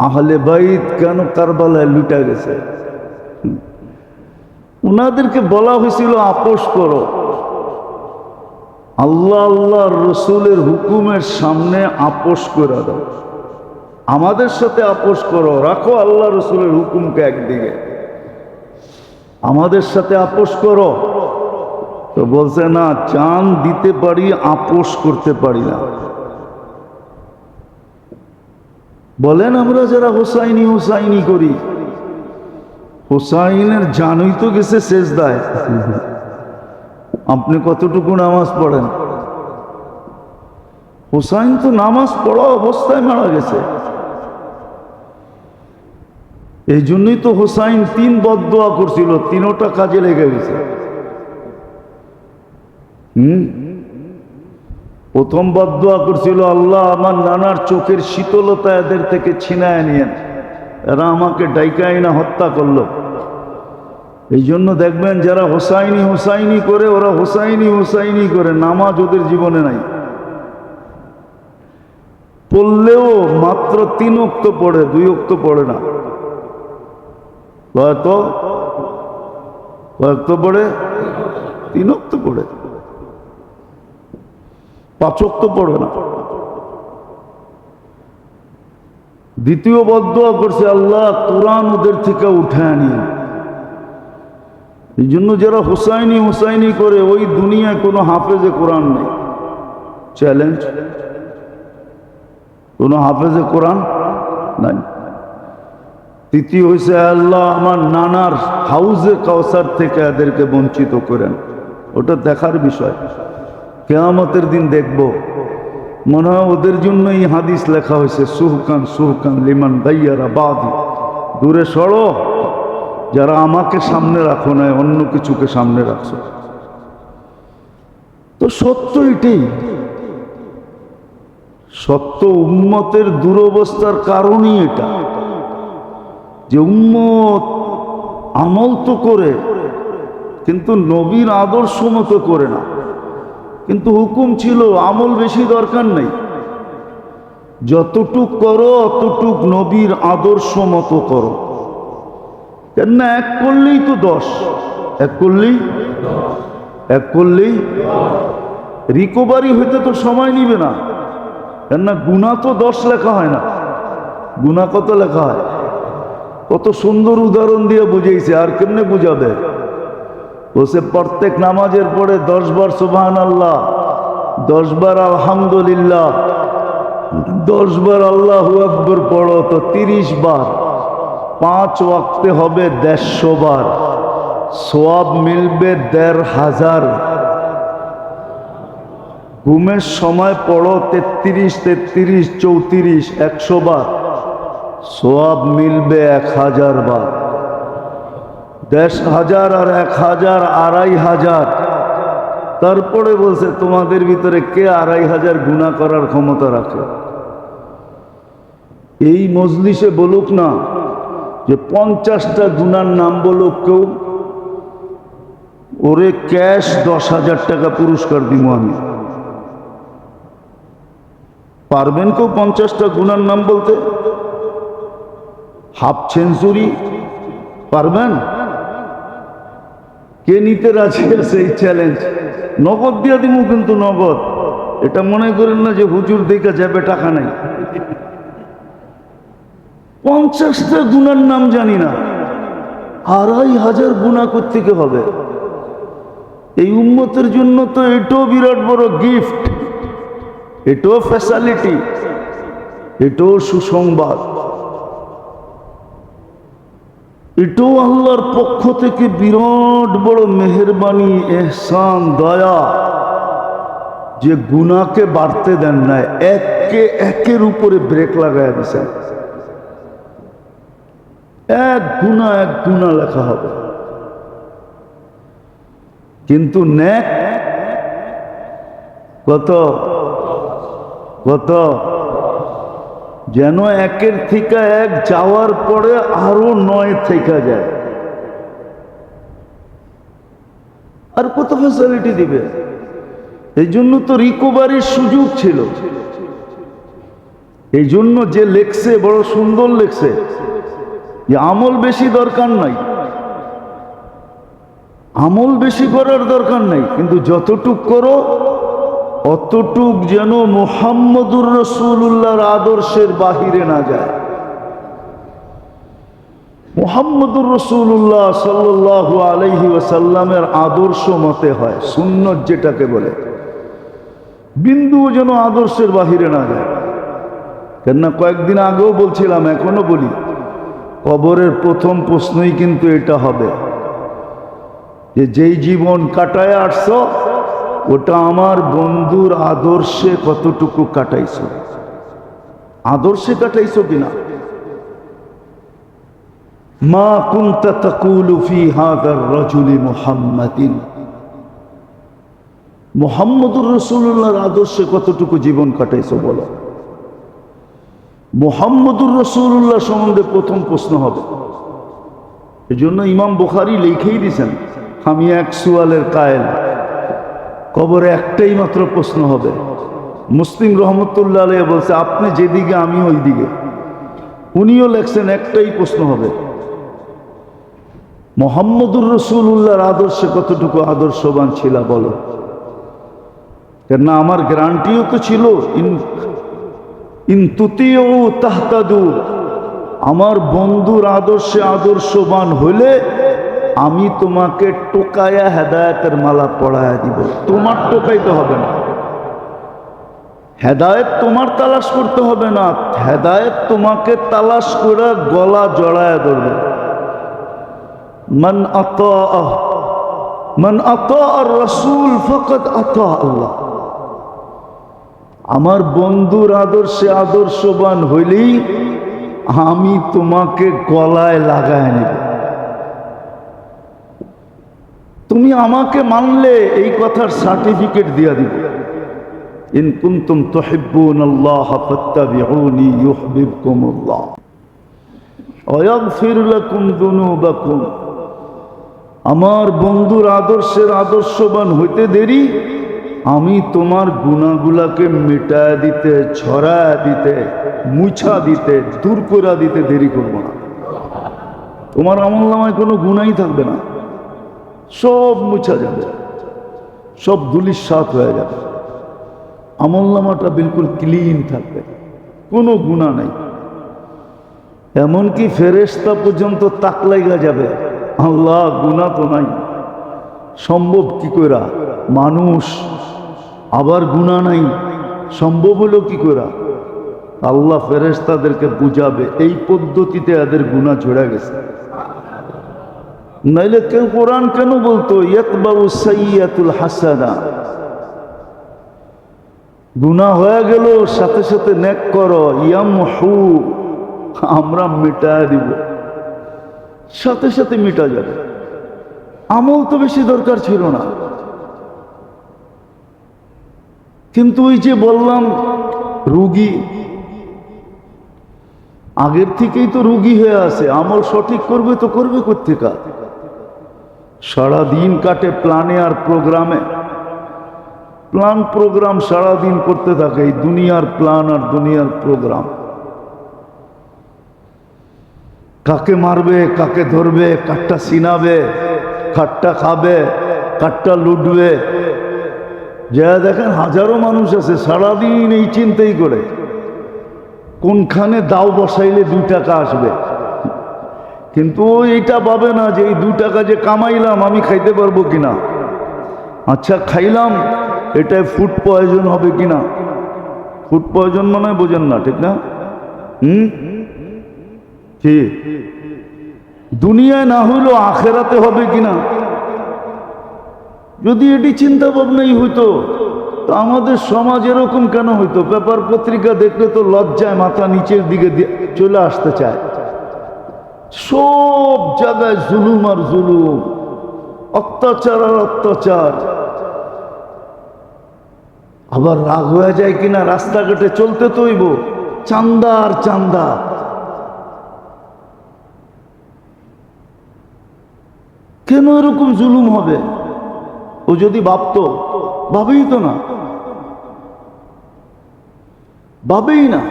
আহলে বাইত কেন কারবালায় লুটা গেছে? উনাদেরকে বলা হয়েছিল আপোষ করো, আল্লাহ আল্লাহর রসুলের হুকুমের সামনে আপোষ করে দাও, আমাদের সাথে আপোষ করো, রাখো আল্লাহ রসুলের হুকুমকে একদিকে, আমাদের সাথে আপোষ করো। তো বলছে না, চাঁদ দিতে পারি, আপোষ করতে পারি না। বলেন আমরা যারা হোসাইনি হোসাইনি করি, হোসাইনের জানই তো গেছে সেজদায়। আপনি কতটুকু নামাজ পড়েন? হোসাইন তো নামাজ পড়া অবস্থায় মারা গেছে। এই জন্যই তো হোসাইন 3 বদদোয়া করছিল, 3টা কাজে লেগে গেছে। প্রথম বদদোয়া করছিল, আল্লাহ আমার নানার চোখের শীতলতা এদের থেকে ছিনায় নিয়েন, এরা আমাকে ডাইকাই না হত্যা করলো। এই জন্য দেখবেন যারা হোসাইনি হোসাইনি করে, ওরা হোসাইনি হোসাইনি করে, নামাজ ওদের জীবনে নাই। পড়লেও মাত্র 3 ওয়াক্ত পড়ে, 2 ওয়াক্ত পড়ে না। কয়েকত পড়ে? 3 ওয়াক্ত পড়ে, 5 ওয়াক্ত পড়ে না। দ্বিতীয় বদদোয়া করছে, আল্লাহ কোরআন ওদের থেকে উঠায় নিয়ে। এই জন্য যারা হুসাইনি হুসাইনি করে, ওই দুনিয়ায় কোনো হাফেজে কোরআন নেই। চ্যালেঞ্জ, কোনো হাফেজে কোরআন নাই। তৃতীয় হয়েছে, আল্লাহ আমার নানার হাউজে কাউসার থেকে এদেরকে বঞ্চিত করেন। ওটা দেখার বিষয়, কিয়ামতের দিন দেখব। মনে হয় ওদের জন্য এই হাদিস লেখা হয়েছে, সুহকান সুহকান লিমান গাইয়ারা বাদি, দূরে সরো যারা আমাকে সামনে রাখো না, অন্য কিছুকে সামনে রাখছো। তো সত্য এটাই, সত্য উম্মতের দুরবস্থার কারণই এটা, যে উম্মত আমল তো করে কিন্তু নবীর আদর্শ মতো করে না। কিন্তু হুকুম ছিল আমল বেশি দরকার নেই, যতটুক করো অতটুক নবীর আদর্শ মতো করো। কেননা 1 করলেই তো 10, 1 করলেই রিকভারি হইতে তো সময় নিবে না। কেননা গুনাহ তো 10 লেখা হয় না, গুনাহ কত লেখা হয়? কত সুন্দর উদাহরণ দিয়ে বুঝাইছে। আর কেমনে বুঝাবে? বলছে প্রত্যেক নামাজের পরে 10 বার সুবহানাল্লাহ, 10 বার আলহামদুলিল্লাহ, 10 বার আল্লাহু আকবার পড়ো তো 30 বার, 5 ওয়াক্তে হবে 150 বার, সওয়াব মিলবে 1500। ঘুমের সময় পড়ো 33 33 34 100 বার, সওয়াব মিলবে 1000 বার। 10,000 আর 1000 2500। তারপরে বলছে তোমাদের ভিতরে কে 2500 গুনাহ করার ক্ষমতা রাখে? এই মজলিসে বলুক না যে 50টা গুনার নাম বলুক কেউ, ওরে ক্যাশ 10,000 টাকা পুরস্কার দিব আমি। পারবেন কেউ 50টা গুনার নাম বলতে? হাফ সেঞ্চুরি পারবেন? কে নিতে রাজি আছে এই চ্যালেঞ্জ? নগদ দিয়ে দিব, কিন্তু নগদ। এটা মনে করেন না যে হুজুর দেখে যাবে, টাকা নাই। 50টা গুনার নাম জানি না, 2500 গুনাহ করতে হবে। এই উম্মতের জন্য তো এটাও বিরাট বড় গিফট, এটাও ফ্যাসিলিটি, এটাও সুসংবাদ, এটাও আল্লাহর পক্ষ থেকে বিরাট বড় মেহেরবানি, এহসান, দয়া, যে গুনাহকে বাড়তে দেন না, একের উপরে ব্রেক লাগায় দিয়েছেন। এক গুনাহ লেখা হবে, কিন্তু নেক কত কত? যেন একের থেকে এক যাওয়ার পরে আরো 9 থেকে যায়। আর কত ফ্যাসিলিটি দিবে? এই জন্য তো রিকভারির সুযোগ ছিল। এই জন্য যে লেখছে বড় সুন্দর লেখছে যে আমল বেশি দরকার নাই, আমল বেশি করার দরকার নাই, কিন্তু যতটুক করো অতটুক যেন মুহাম্মদুর রাসূলুল্লাহর আদর্শের বাহিরে না যায়। মুহাম্মদুর রাসূলুল্লাহ সাল্লাল্লাহু আলাইহি ওয়াসাল্লামের আদর্শ মতে হয়, সুন্নত যেটাকে বলে, বিন্দুও যেন আদর্শের বাহিরে না যায়। কেননা কয়েকদিন আগেও বলছিলাম, এখনো বলি, কবরের প্রথম প্রশ্নই কিন্তু এটা হবে যে যেই জীবন কাটায় আসছো ওটা আমার বন্ধুর আদর্শে কতটুকু কাটাইছো, আদর্শে কাটাইছো কিনা। মা কুনতা তাকুলু ফি হাযার রাজুলি মুহাম্মাদিন, মুহাম্মদুর রাসূলুল্লাহর আদর্শে কতটুকু জীবন কাটাইছো বলো। মুহাম্মদুর রাসূলুল্লাহ সম্বন্ধে প্রথম প্রশ্ন হবে। এজন্য ইমাম বুখারী লিখেই দিয়েছেন, আমি এক সুয়ালের কায়েল, কবরে একটাই মাত্র প্রশ্ন হবে। মুসলিম রহমতুল্লাহ আলাইহি বলছে, আপনি যেদিকে আমি ওই দিকে। উনিও লেখছেন একটাই প্রশ্ন হবে, মুহাম্মদুর রাসূলুল্লাহর আদর্শে কতটুকু আদর্শবান ছিল বলো। কেননা আমার গ্যারান্টিও তো ছিল, ইন তুতিউ তাহতাদু, আমার বন্ধুর আদর্শে আদর্শবান হইলে আমি তোমাকে টোকায়া হেদায়েতের মালা পড়ায়া দিব। তোমার টোকাইতে হবে না, হেদায়েত তোমার তালাশ করতে হবে না, হেদায়েত তোমাকে তালাশ করে গলা জড়ায়া ধরবে। মান আতা আর রাসূল ফাকাদ আতা আল্লাহ, আমার বন্ধুর আদর্শে আদর্শবান হইলেই আমি তোমাকে গলায় লাগায় নেব। তুমি আমাকে মানলে এই কথার সার্টিফিকেট দিয়া দিব। ইন কুনতুম তুহিব্বুনাল্লাহ ফাত্তাবিউনি ইউহিব্বুকুমুল্লাহ ওয়া ইয়াগফির লাকুম যুনুবাকুম। আমার বন্ধুর আদর্শের আদর্শবান হইতে দেরি, আমি তোমার গুনাহগুলাকে মিটায় দিতে, ছড়ায় দিতে, মুছা দিতে, দূর করে দিতে দেরি করব না। তোমার আমলনামায় কোনো গুনাহই থাকবে না, সব মুছা যাবে, সব ধুলিস্যাৎ হয়ে যাবে। আমলনামাটা বিলকুল ক্লিন থাকবে, কোনো গুনাহ নাই। এমনকি ফেরেশতা পর্যন্ত তাক লাগা যাবে, আল্লাহ গুনাহ তো নাই, সম্ভব কি কইরা? মানুষ আবার গুনাহ নাই, সম্ভব হলো কি কইরা? আল্লাহ ফেরেশতাদেরকে বুঝাবে, এই পদ্ধতিতে এদের গুনাহ ঝরে গেছে। নাইলে কেউ কোরআন কেন বলতো ইয়াতবাউ সাইয়্যাতুল হাসানা, গুনাহ হয়ে গেল সাথে সাথে নেক করো, ইয়ামহু, আমরা মিটায় দিব, সাথে সাথে মিটা যাবে। আমল তো বেশি দরকার ছিল না, কিন্তু ওই যে বললাম রুগী আগের থেকেই তো রুগী হয়ে আছে, আমল সঠিক করবে তো করবে কোত্থেকা? সারাদিন কাটে প্ল্যানে আর প্রোগ্রামে, প্ল্যান প্রোগ্রাম সারাদিন করতে থাকে, এই দুনিয়ার প্ল্যান আর দুনিয়ার প্রোগ্রাম। কাকে মারবে, কাকে ধরবে, কাঠটা চিনাবে, কাঠটা খাবে, কাঠটা লুটবে। যা দেখেন হাজারো মানুষ আছে সারাদিন এই চিন্তাই করে কোনখানে দাও বসাইলে 2 টাকা আসবে, কিন্তু এইটা ভাবে না যে এই 2 টাকা যে কামাইলাম আমি খাইতে পারবো কিনা। আচ্ছা খাইলাম, এটাই ফুড পয়জন হবে কিনা? ফুড পয়জন মনে হয় বোঝেন না, ঠিক না? কি দুনিয়ায় না হইলো আখেরাতে হবে কিনা? যদি এটি চিন্তা ভাবনাই হইতো তো আমাদের সমাজ এরকম কেন হইতো? পেপার পত্রিকা দেখলে তো লজ্জায় মাথা নিচের দিকে চলে আসতে চায়। সব জায়গায় জুলুম আর জুলুম, অত্যাচার আর অত্যাচার। আবার রাগ হয়ে যায় কিনা, রাস্তাঘাটে চলতে তৈব চান্দা আর চান্দা। কেন এরকম জুলুম হবে? ও যদি ভাবতো, ভাবেই তো না, ভাবেই না।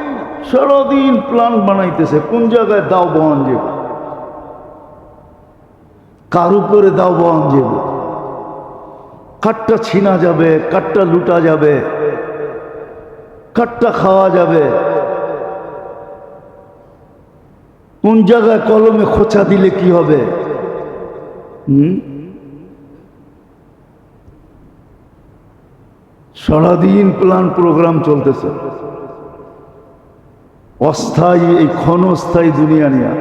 সারাদিন প্ল্যান বানাইতেছে কোন জায়গায় দাও বহন যাবে, কার উপরে দাও বহন যাবে, কাঠটা ছিনা যাবে, কাঠটা লুটা যাবে, কাঠটা খাওয়া যাবে, কোন জায়গায় কলমে খোঁচা দিলে কি হবে। সারাদিন প্ল্যান প্রোগ্রাম চলতেছে, অস্থায়ী এই ক্ষণস্থায়ী দুনিয়া নিয়ে,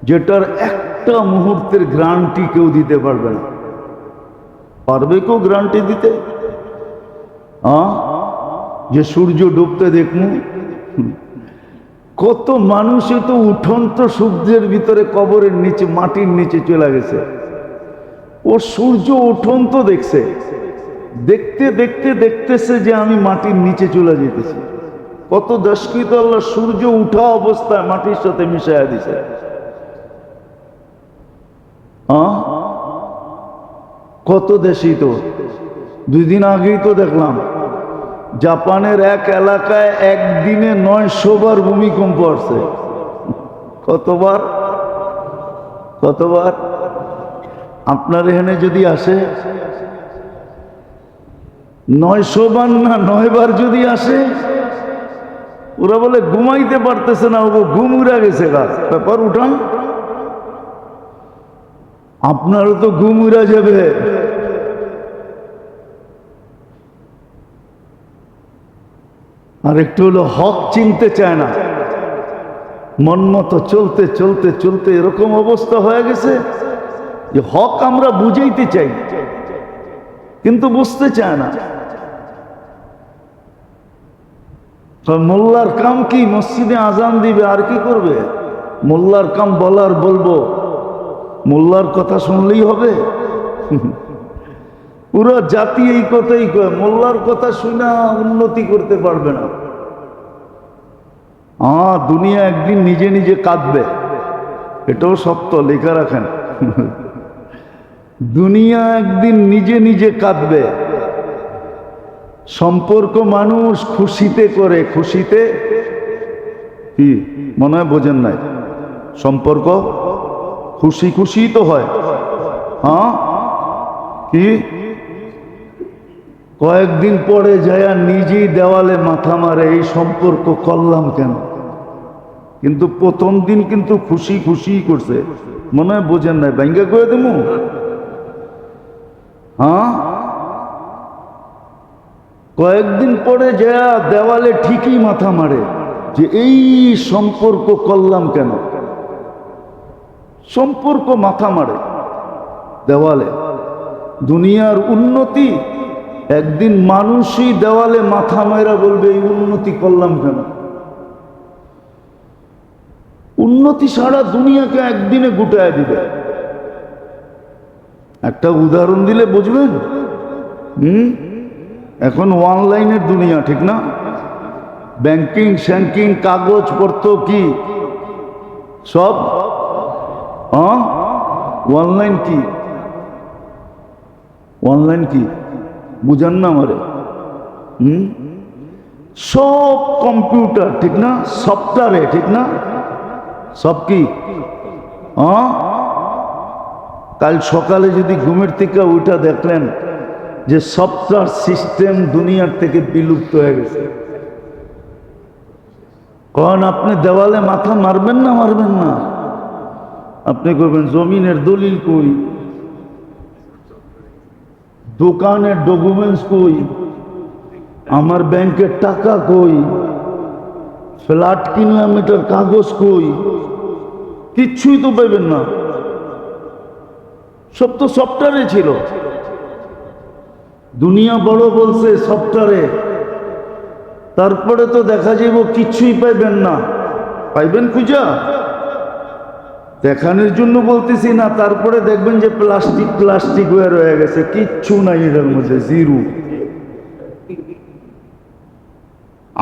যেটার একটা মুহূর্তের গ্যারান্টি কেউ দিতে পারবে না। পারবে কেউ গ্যারান্টি দিতে? যে সূর্য ডুবতে দেখমু? কত মানুষে তো উঠন্ত সূর্যের ভিতরে কবরের নিচে মাটির নিচে চলে গেছে, ও সূর্য উঠন্ত দেখছে, দেখতে দেখতে দেখতেছে যে আমি মাটির নিচে চলে যেতেছি। কত দশকৃত আল্লাহ সূর্য উঠা অবস্থায় মাটির সাথে মিশাইয়া দিছে। কত দেশেই তো, 2 দিন আগেই তো দেখলাম জাপানের এক এলাকায় একদিনে 900 বার ভূমিকম্প আসছে। কতবার? কতবার? আপনার এখানে যদি আসে 900 বার না 9 বার যদি আসে, ওরা বলে ঘুমাইতে পারতেছে না, ও ঘুম উড়া গেছে। গাছ পেপার উঠান, আপনারও তো ঘুম উড়া যাবে। আর একটু হলো হক চিনতে চায় না, মন মতো চলতে চলতে চলতে এরকম অবস্থা হয়ে গেছে যে হক আমরা বুঝাইতে চাই কিন্তু বুঝতে চায় না। মোল্লার কাম কি? মসজিদে আজান দিবে, আর কি করবে? মোল্লার কাম বলার বলবো, মোল্লার কথা শুনলেই হবে? পুরো জাতি এই কথাই কয়, মোল্লার কথা শুনে উন্নতি করতে পারবে না। দুনিয়া একদিন নিজে নিজে কাঁদবে, এটাও সত্য, লেখা রাখেন। দুনিয়া একদিন নিজে নিজে কাঁদবে। সম্পর্ক মানুষ খুশিতে করে, খুশিতে কি মনে হয় বোঝেন নাই? সম্পর্ক খুশি খুশি তো হয়। কি কয়েকদিন পরে যায় নিজেই দেওয়ালে মাথা মারে, এই সম্পর্ক করলাম কেন? কিন্তু প্রথম দিন কিন্তু খুশি খুশি করছে, মনে হয় বোঝেন নাই? ব্যাঙ্গা করে দেবো। কয়েকদিন পরে যা দেওয়ালে ঠিকই মাথা মারে যে এই সম্পর্ক করলাম কেন। সম্পর্ক মাথা মারে দেওয়ালে। দুনিয়ার উন্নতি, একদিন মানুষই দেওয়ালে মাথা মারা বলবে এই উন্নতি করলাম কেন। উন্নতি সারা দুনিয়াকে একদিনে গুটায় দিবে। একটা উদাহরণ দিলে বুঝবেন। এখন অনলাইনের দুনিয়া, ঠিক না? ব্যাংকিং শ্যাংকিং কাগজপত্র কি সব অনলাইন। কি অনলাইন কি বুঝান না আমারে? সব কম্পিউটার, ঠিক না? সফটওয়্যারে, ঠিক না? সব কি কাল সকালে যদি ঘুমের থেকে উঠা দেখলেন যে সফটওয়্যার সিস্টেম দুনিয়ার থেকে বিলুপ্ত হয়ে গেছে, কারণ আপনি দেওয়ালে মাথা মারবেন না? মারবেন না? আপনি করবেন জমিনের দলিল কই, দোকানের ডকুমেন্টস কই, আমার ব্যাংকের টাকা কই, ফ্ল্যাট কিনলাম এটার কাগজ কই, কিচ্ছুই তো পাইবেন না। সব তো সফটওয়্যারে ছিল। দুনিয়া বড় বলছে সফটওয়্যারে, তারপরে তো দেখা যাইব কিচ্ছুই পাইবেন না। পাইবেন খুঁজা? দেখানোর জন্য বলতেছি না। তারপরে দেখবেন যে প্লাস্টিক প্লাস্টিক হয়ে রয়ে গেছে, কিচ্ছু নাই এটার মধ্যে, জিরো।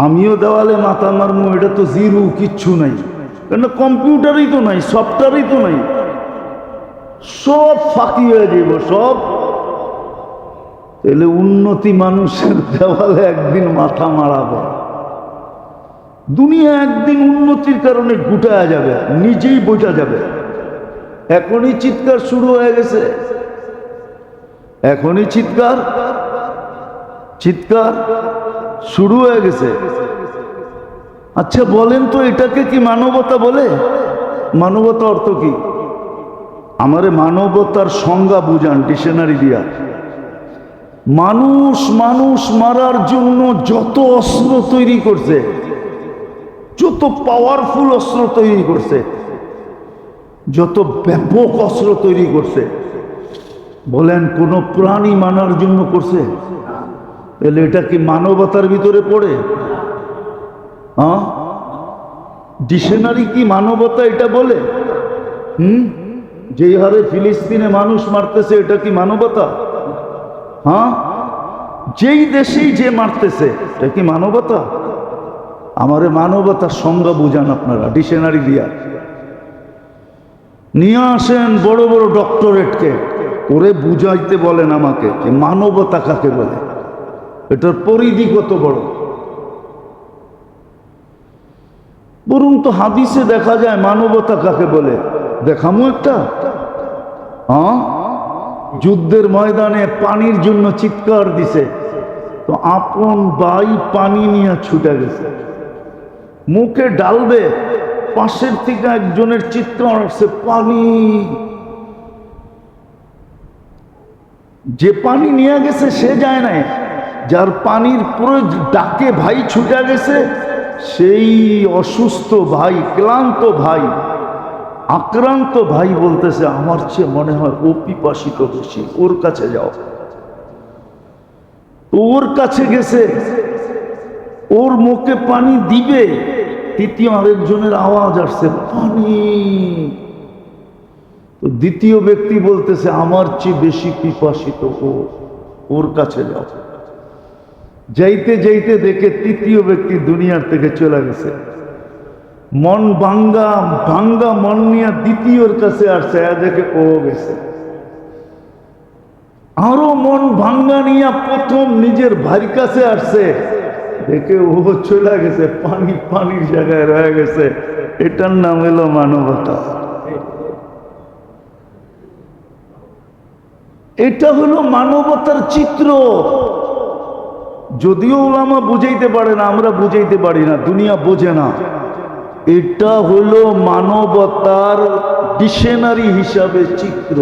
আমিও দেওয়ালে মাথা মারমু, এটা তো জিরো, কিচ্ছু নাই। কেন? কম্পিউটারই তো নাই, সফটওয়্যারই তো নাই, সব ফাঁকি হয়ে যাব সব। তাহলে উন্নতি মানুষের দেওয়ালে একদিন মাথা মারাবে। দুনিয়া একদিন উন্নতির কারণে গুটায়া যাবে, নিজেই বইটা যাবে। এখনই চিৎকার শুরু হয়ে গেছে, এখনই চিৎকার চিৎকার শুরু হয়ে গেছে। আচ্ছা বলেন তো, এটাকে কি মানবতা বলে? মানবতা অর্থ কি? আমারে মানবতার সংজ্ঞা বুঝান ডিকশনারি দিয়া। মানুষ মানুষ মারার জন্য যত অস্ত্র তৈরি করছে, যত পাওয়ারফুল অস্ত্র তৈরি করছে, যত ব্যাপক অস্ত্র তৈরি করছে, বলেন কোন প্রাণী মানার জন্য করছে? তাহলে এটা কি মানবতার ভিতরে পড়ে? ডিকশনারি কি মানবতা এটা বলে? যেই হারে ফিলিস্তিনে মানুষ মারতেছে, এটা কি মানবতা? যেই দেশেই যে মারতেছে, এটা কি মানবতা? আমারে মানবতার সংজ্ঞা বুঝান আপনারা ডিকশনারি দিয়া। নিয়ে আসেন বড় বড় ডক্টরেটকে, ওরে বুঝাইতে বলেন আমাকে যে মানবতা কাকে বলে, এটার পরিধি কত বড়। বরং তো হাদিসে দেখা যায় মানবতা কাকে বলে। দেখামু একটা। যুদ্ধের ময়দানে পানির জন্য চিৎকার দিছে, তো আপন ভাই পানি নিয়ে ছুটে গেছে, মুখে ডালবে, পাশের থেকে একজনের চিৎকার আসছে পানি। যে পানি নিয়ে গেছে সে যায় নাই, যার পানির পুরো ডাকে ভাই ছুটে গেছে, সেই অসুস্থ ভাই, ক্লান্ত ভাই, আক্রান্ত ভাই বলতেছে আমার চেয়ে মনে হয় ও পিপাসিত বেশি, ওর কাছে যাও। ওর কাছে গেছে, ওর মুখে পানি দিবে, তৃতীয় আরেকজনের আওয়াজ আসছে পানি। তো দ্বিতীয় ব্যক্তি বলতেছে আমার চেয়ে বেশি পিপাসিত ও, ওর কাছে যাও। যাইতে যাইতে দেখে তৃতীয় ব্যক্তি দুনিয়ার থেকে চলে গেছে। মন ভাঙ্গা ভাঙ্গা মন নিয়ে দ্বিতীয়র কাছে আসছে, দেখে ও গেছে। আরো মন ভাঙ্গা নিয়ে প্রথম নিজের ভাইয়ের কাছে আসছে, দেখে ও চলে গেছে, পানি পানির জায়গায় রয়ে গেছে। এটার নাম হলো মানবতা। এটা হলো মানবতার চিত্র। যদিও ওলামা বুঝাইতে পারে না, আমরা বুঝাইতে পারি না, দুনিয়া বোঝে না। এটা হলো মানবতার ডিকশনারি হিসাবে চিত্র,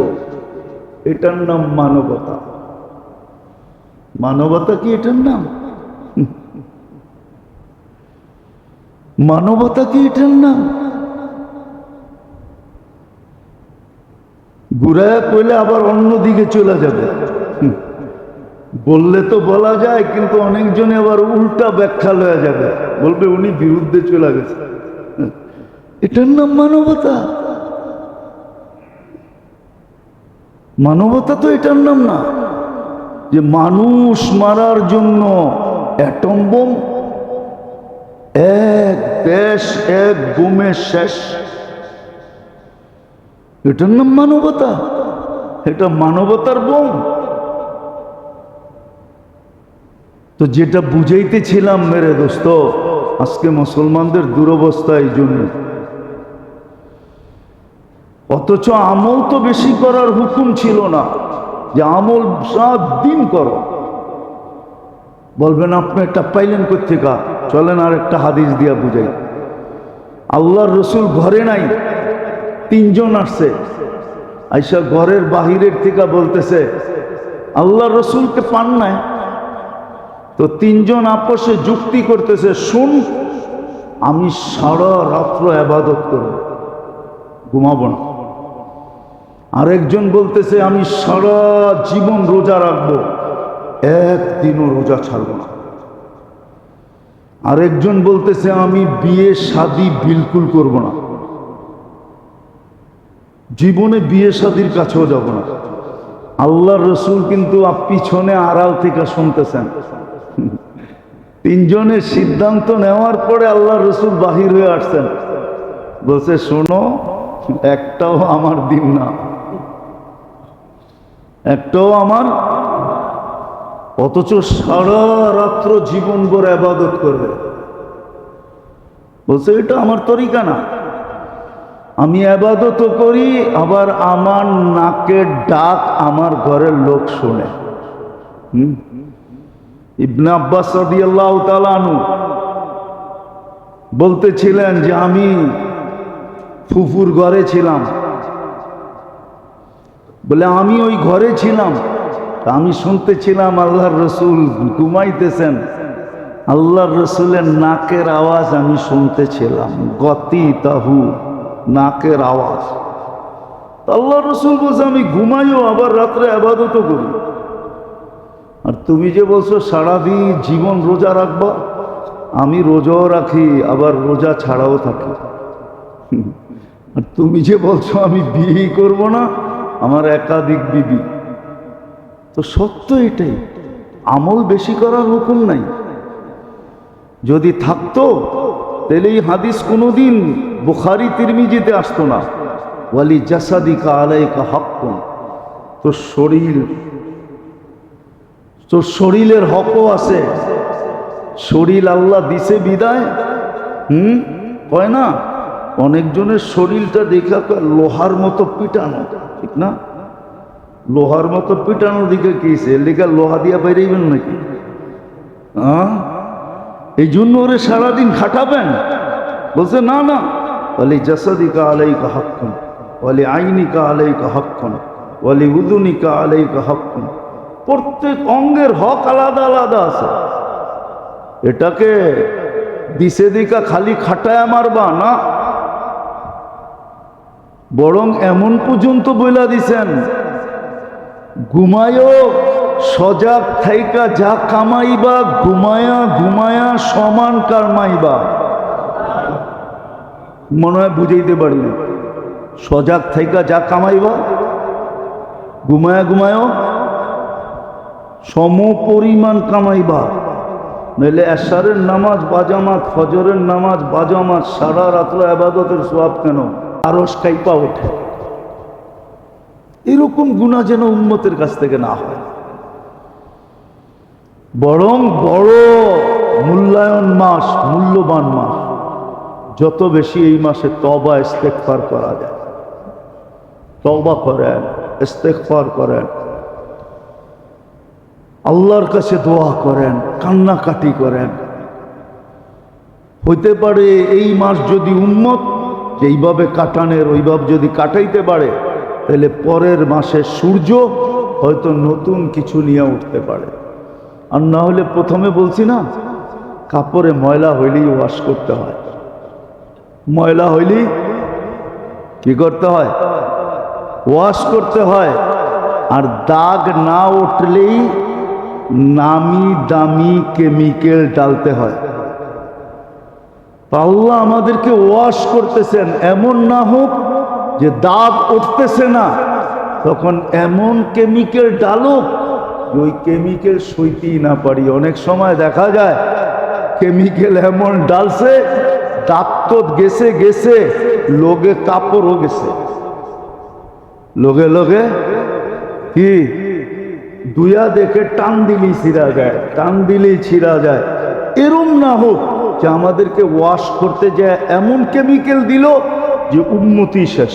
এটার নাম মানবতা। মানবতা কি এটার নাম? মানবতা কি এটার নাম? ঘুরায় কইলে আবার অন্যদিকে চলে যাবে। বললে তো বলা যায়, কিন্তু অনেকজনে আবার উল্টা ব্যাখ্যা লয়ে যাবে, বলবে উনি বিরুদ্ধে চলে গেছে। এটার নাম মানবতা? মানবতা তো এটার নাম না, যে মানুষ মারার জন্য অ্যাটম বোম, এক দেশ এক বোমে শেষ। এটার নাম মানবতা? এটা মানবতার বোম? তো যেটা বুঝাইতেছিলাম মেরে দোস্ত, আজকে মুসলমানদের দুরবস্থা এই জন্য। অথচ আমল তো বেশি করার হুকুম ছিল না, যে আমল 7 দিন করো। বলবেন আপনি একটা পাইলেন কোত্থেকে? চলেন আর একটা হাদিস দিয়া বুঝাই। আল্লাহর রসুল ঘরে নাই, 3 জন আসছে, আইসা ঘরের বাহিরের থেকে বলতেছে আল্লাহর রসুলকে পান নাই। তো 3 জন আপসে যুক্তি করতেছে, শুন আমি সারা রাত্র ইবাদত করব, ঘুমাবো না। আরেকজন বলতেছে আমি সারা জীবন রোজা রাখবো, একদিনও রোজা ছাড়ব না। আরেকজন বলতেছে আমি বিয়ে শাদী বিলকুল করব না, জীবনে বিয়ে শাদীর কাছেও যাব না। আল্লাহর রসুল কিন্তু পিছনে আড়াল থেকে শুনতেছেন। 3 জনের সিদ্ধান্ত নেওয়ার পরে আল্লাহর রসুল বাহির হয়ে আসছেন, বলছে শোনো, একটাও আমার দিন না, একটাও আমার। অথচ সারা রাত্র জীবন ভর ইবাদত করবে। বলছে এটা আমার তরিকা না, আমি ইবাদতও করি, আবার আমার নাকের ডাক আমার ঘরের লোক শুনে। ইবনে আব্বাস রাদিয়াল্লাহু তাআলা আনহু বলতেছিলেন যে আমি ফুফুর ঘরে ছিলাম, বলে আমি ওই ঘরে ছিলাম, আমি শুনতেছিলাম আল্লাহর রসুল ঘুমাইতেছেন, আল্লাহর রসুলের নাকের আওয়াজ আমি শুনতেছিলাম, গতি তাহু, নাকের আওয়াজ। আল্লাহর রসুল বলছে আমি ঘুমাইও আবার রাত্রে ইবাদতও করি। আর তুমি যে বলছো সারাদিন জীবন রোজা রাখবা, আমি রোজাও রাখি আবার রোজা ছাড়াও থাকি। আর তুমি যে বলছো আমি বিয়ে করব না, আমার একাধিক বিবি। তো সত্য এটাই, আমল বেশি করার হুকুম নাই। যদি থাকতো তাহলে এই হাদিস কোনোদিন বুখারী তিরমিজিতে আসতো না। ওয়ালি জাসাদিকা আলাইকা হাক্কুন, তোর শরীরের হকও আছে। শরীর আল্লাহ দিছে বিদায়, কয় না অনেকজনের শরীরটা দেখা লোহার মতো পিটানো, ঠিক না? লোহার মতো পিটানো দিকে কিছে, লেখা লোহা দিয়া বেরিয়েবেন নাকি? এই জন্য ওরে সারাদিন খাটাবেন? বলছে না না, ওয়ালি জাসাদিকা আলাইকা হাক্কুন, ওয়ালি আইনিকা আলাইকা হাক্কুন, ওয়ালি উযুনিকা আলাইকা হাক্কুন। প্রত্যেক অঙ্গের হক আলাদা আলাদা আছে। এটাকে দিছে দিকা খালি খাটায় মারবা না, বরং এমন পর্যন্ত বইলা দিছেন ঘুমায়ও সজাগ থাইকা যা কামাইবা, ঘুমায়া ঘুমায়া সমান কামাইবা। মনে হয় বুঝাইতে পারি না। সজাগ থাইকা যা কামাইবা, ঘুমায়া ঘুমায়ও সম পরিমাণ কামাইবা। নইলে এশারের নামাজ বাজামাত, ফজরের নামাজ বাজামাত, সারা রাত্র ইবাদতের সওয়াব কেন? আরশ কাইপা ওঠে। এরকম গুনাহ যেন উম্মতের কাছ থেকে না হয়, বরং বড় মূল্যায়ন মাস, মূল্যবান মাস। যত বেশি এই মাসে তওবা ইস্তেগফার করা যায়, তওবা করেন, ইস্তেগফার করেন, আল্লাহর কাছে দোয়া করেন, কান্নাকাটি করেন। হইতে পারে এই মাস যদি উম্মত যেইভাবে কাটানের ওইভাবে যদি কাটাইতে পারে, তাহলে পরের মাসে সূর্য হয়তো নতুন কিছু নিয়ে উঠতে পারে। আর না হলে প্রথমে বলছি না, কাপড়ে ময়লা হইলেই ওয়াশ করতে হয়। ময়লা হইলি কি করতে হয়? ওয়াশ করতে হয়। আর দাগ না উঠলেই নামি দামি কেমিক্যাল ডালতে হয়। আল্লাহ আমাদেরকে ওয়াশ করতেছেন, এমন না হোক যে দাগ উঠতেছে না, তখন এমন কেমিক্যাল ডালুক ওই কেমিক্যাল সইতেই না পারি। অনেক সময় দেখা যায় কেমিক্যাল এমন ডালছে, দাগ তো গেছে গেছে, লোকে কাপড়ও গেছে, লোকে লোকে কি দুয়া দেখে টান দিলেই ছিঁড়া যায়, টান দিলেই ছিঁড়া যায়। এরম না হোক যে আমাদেরকে ওয়াশ করতে যায় এমন কেমিক্যাল দিল যে উন্নতি শেষ।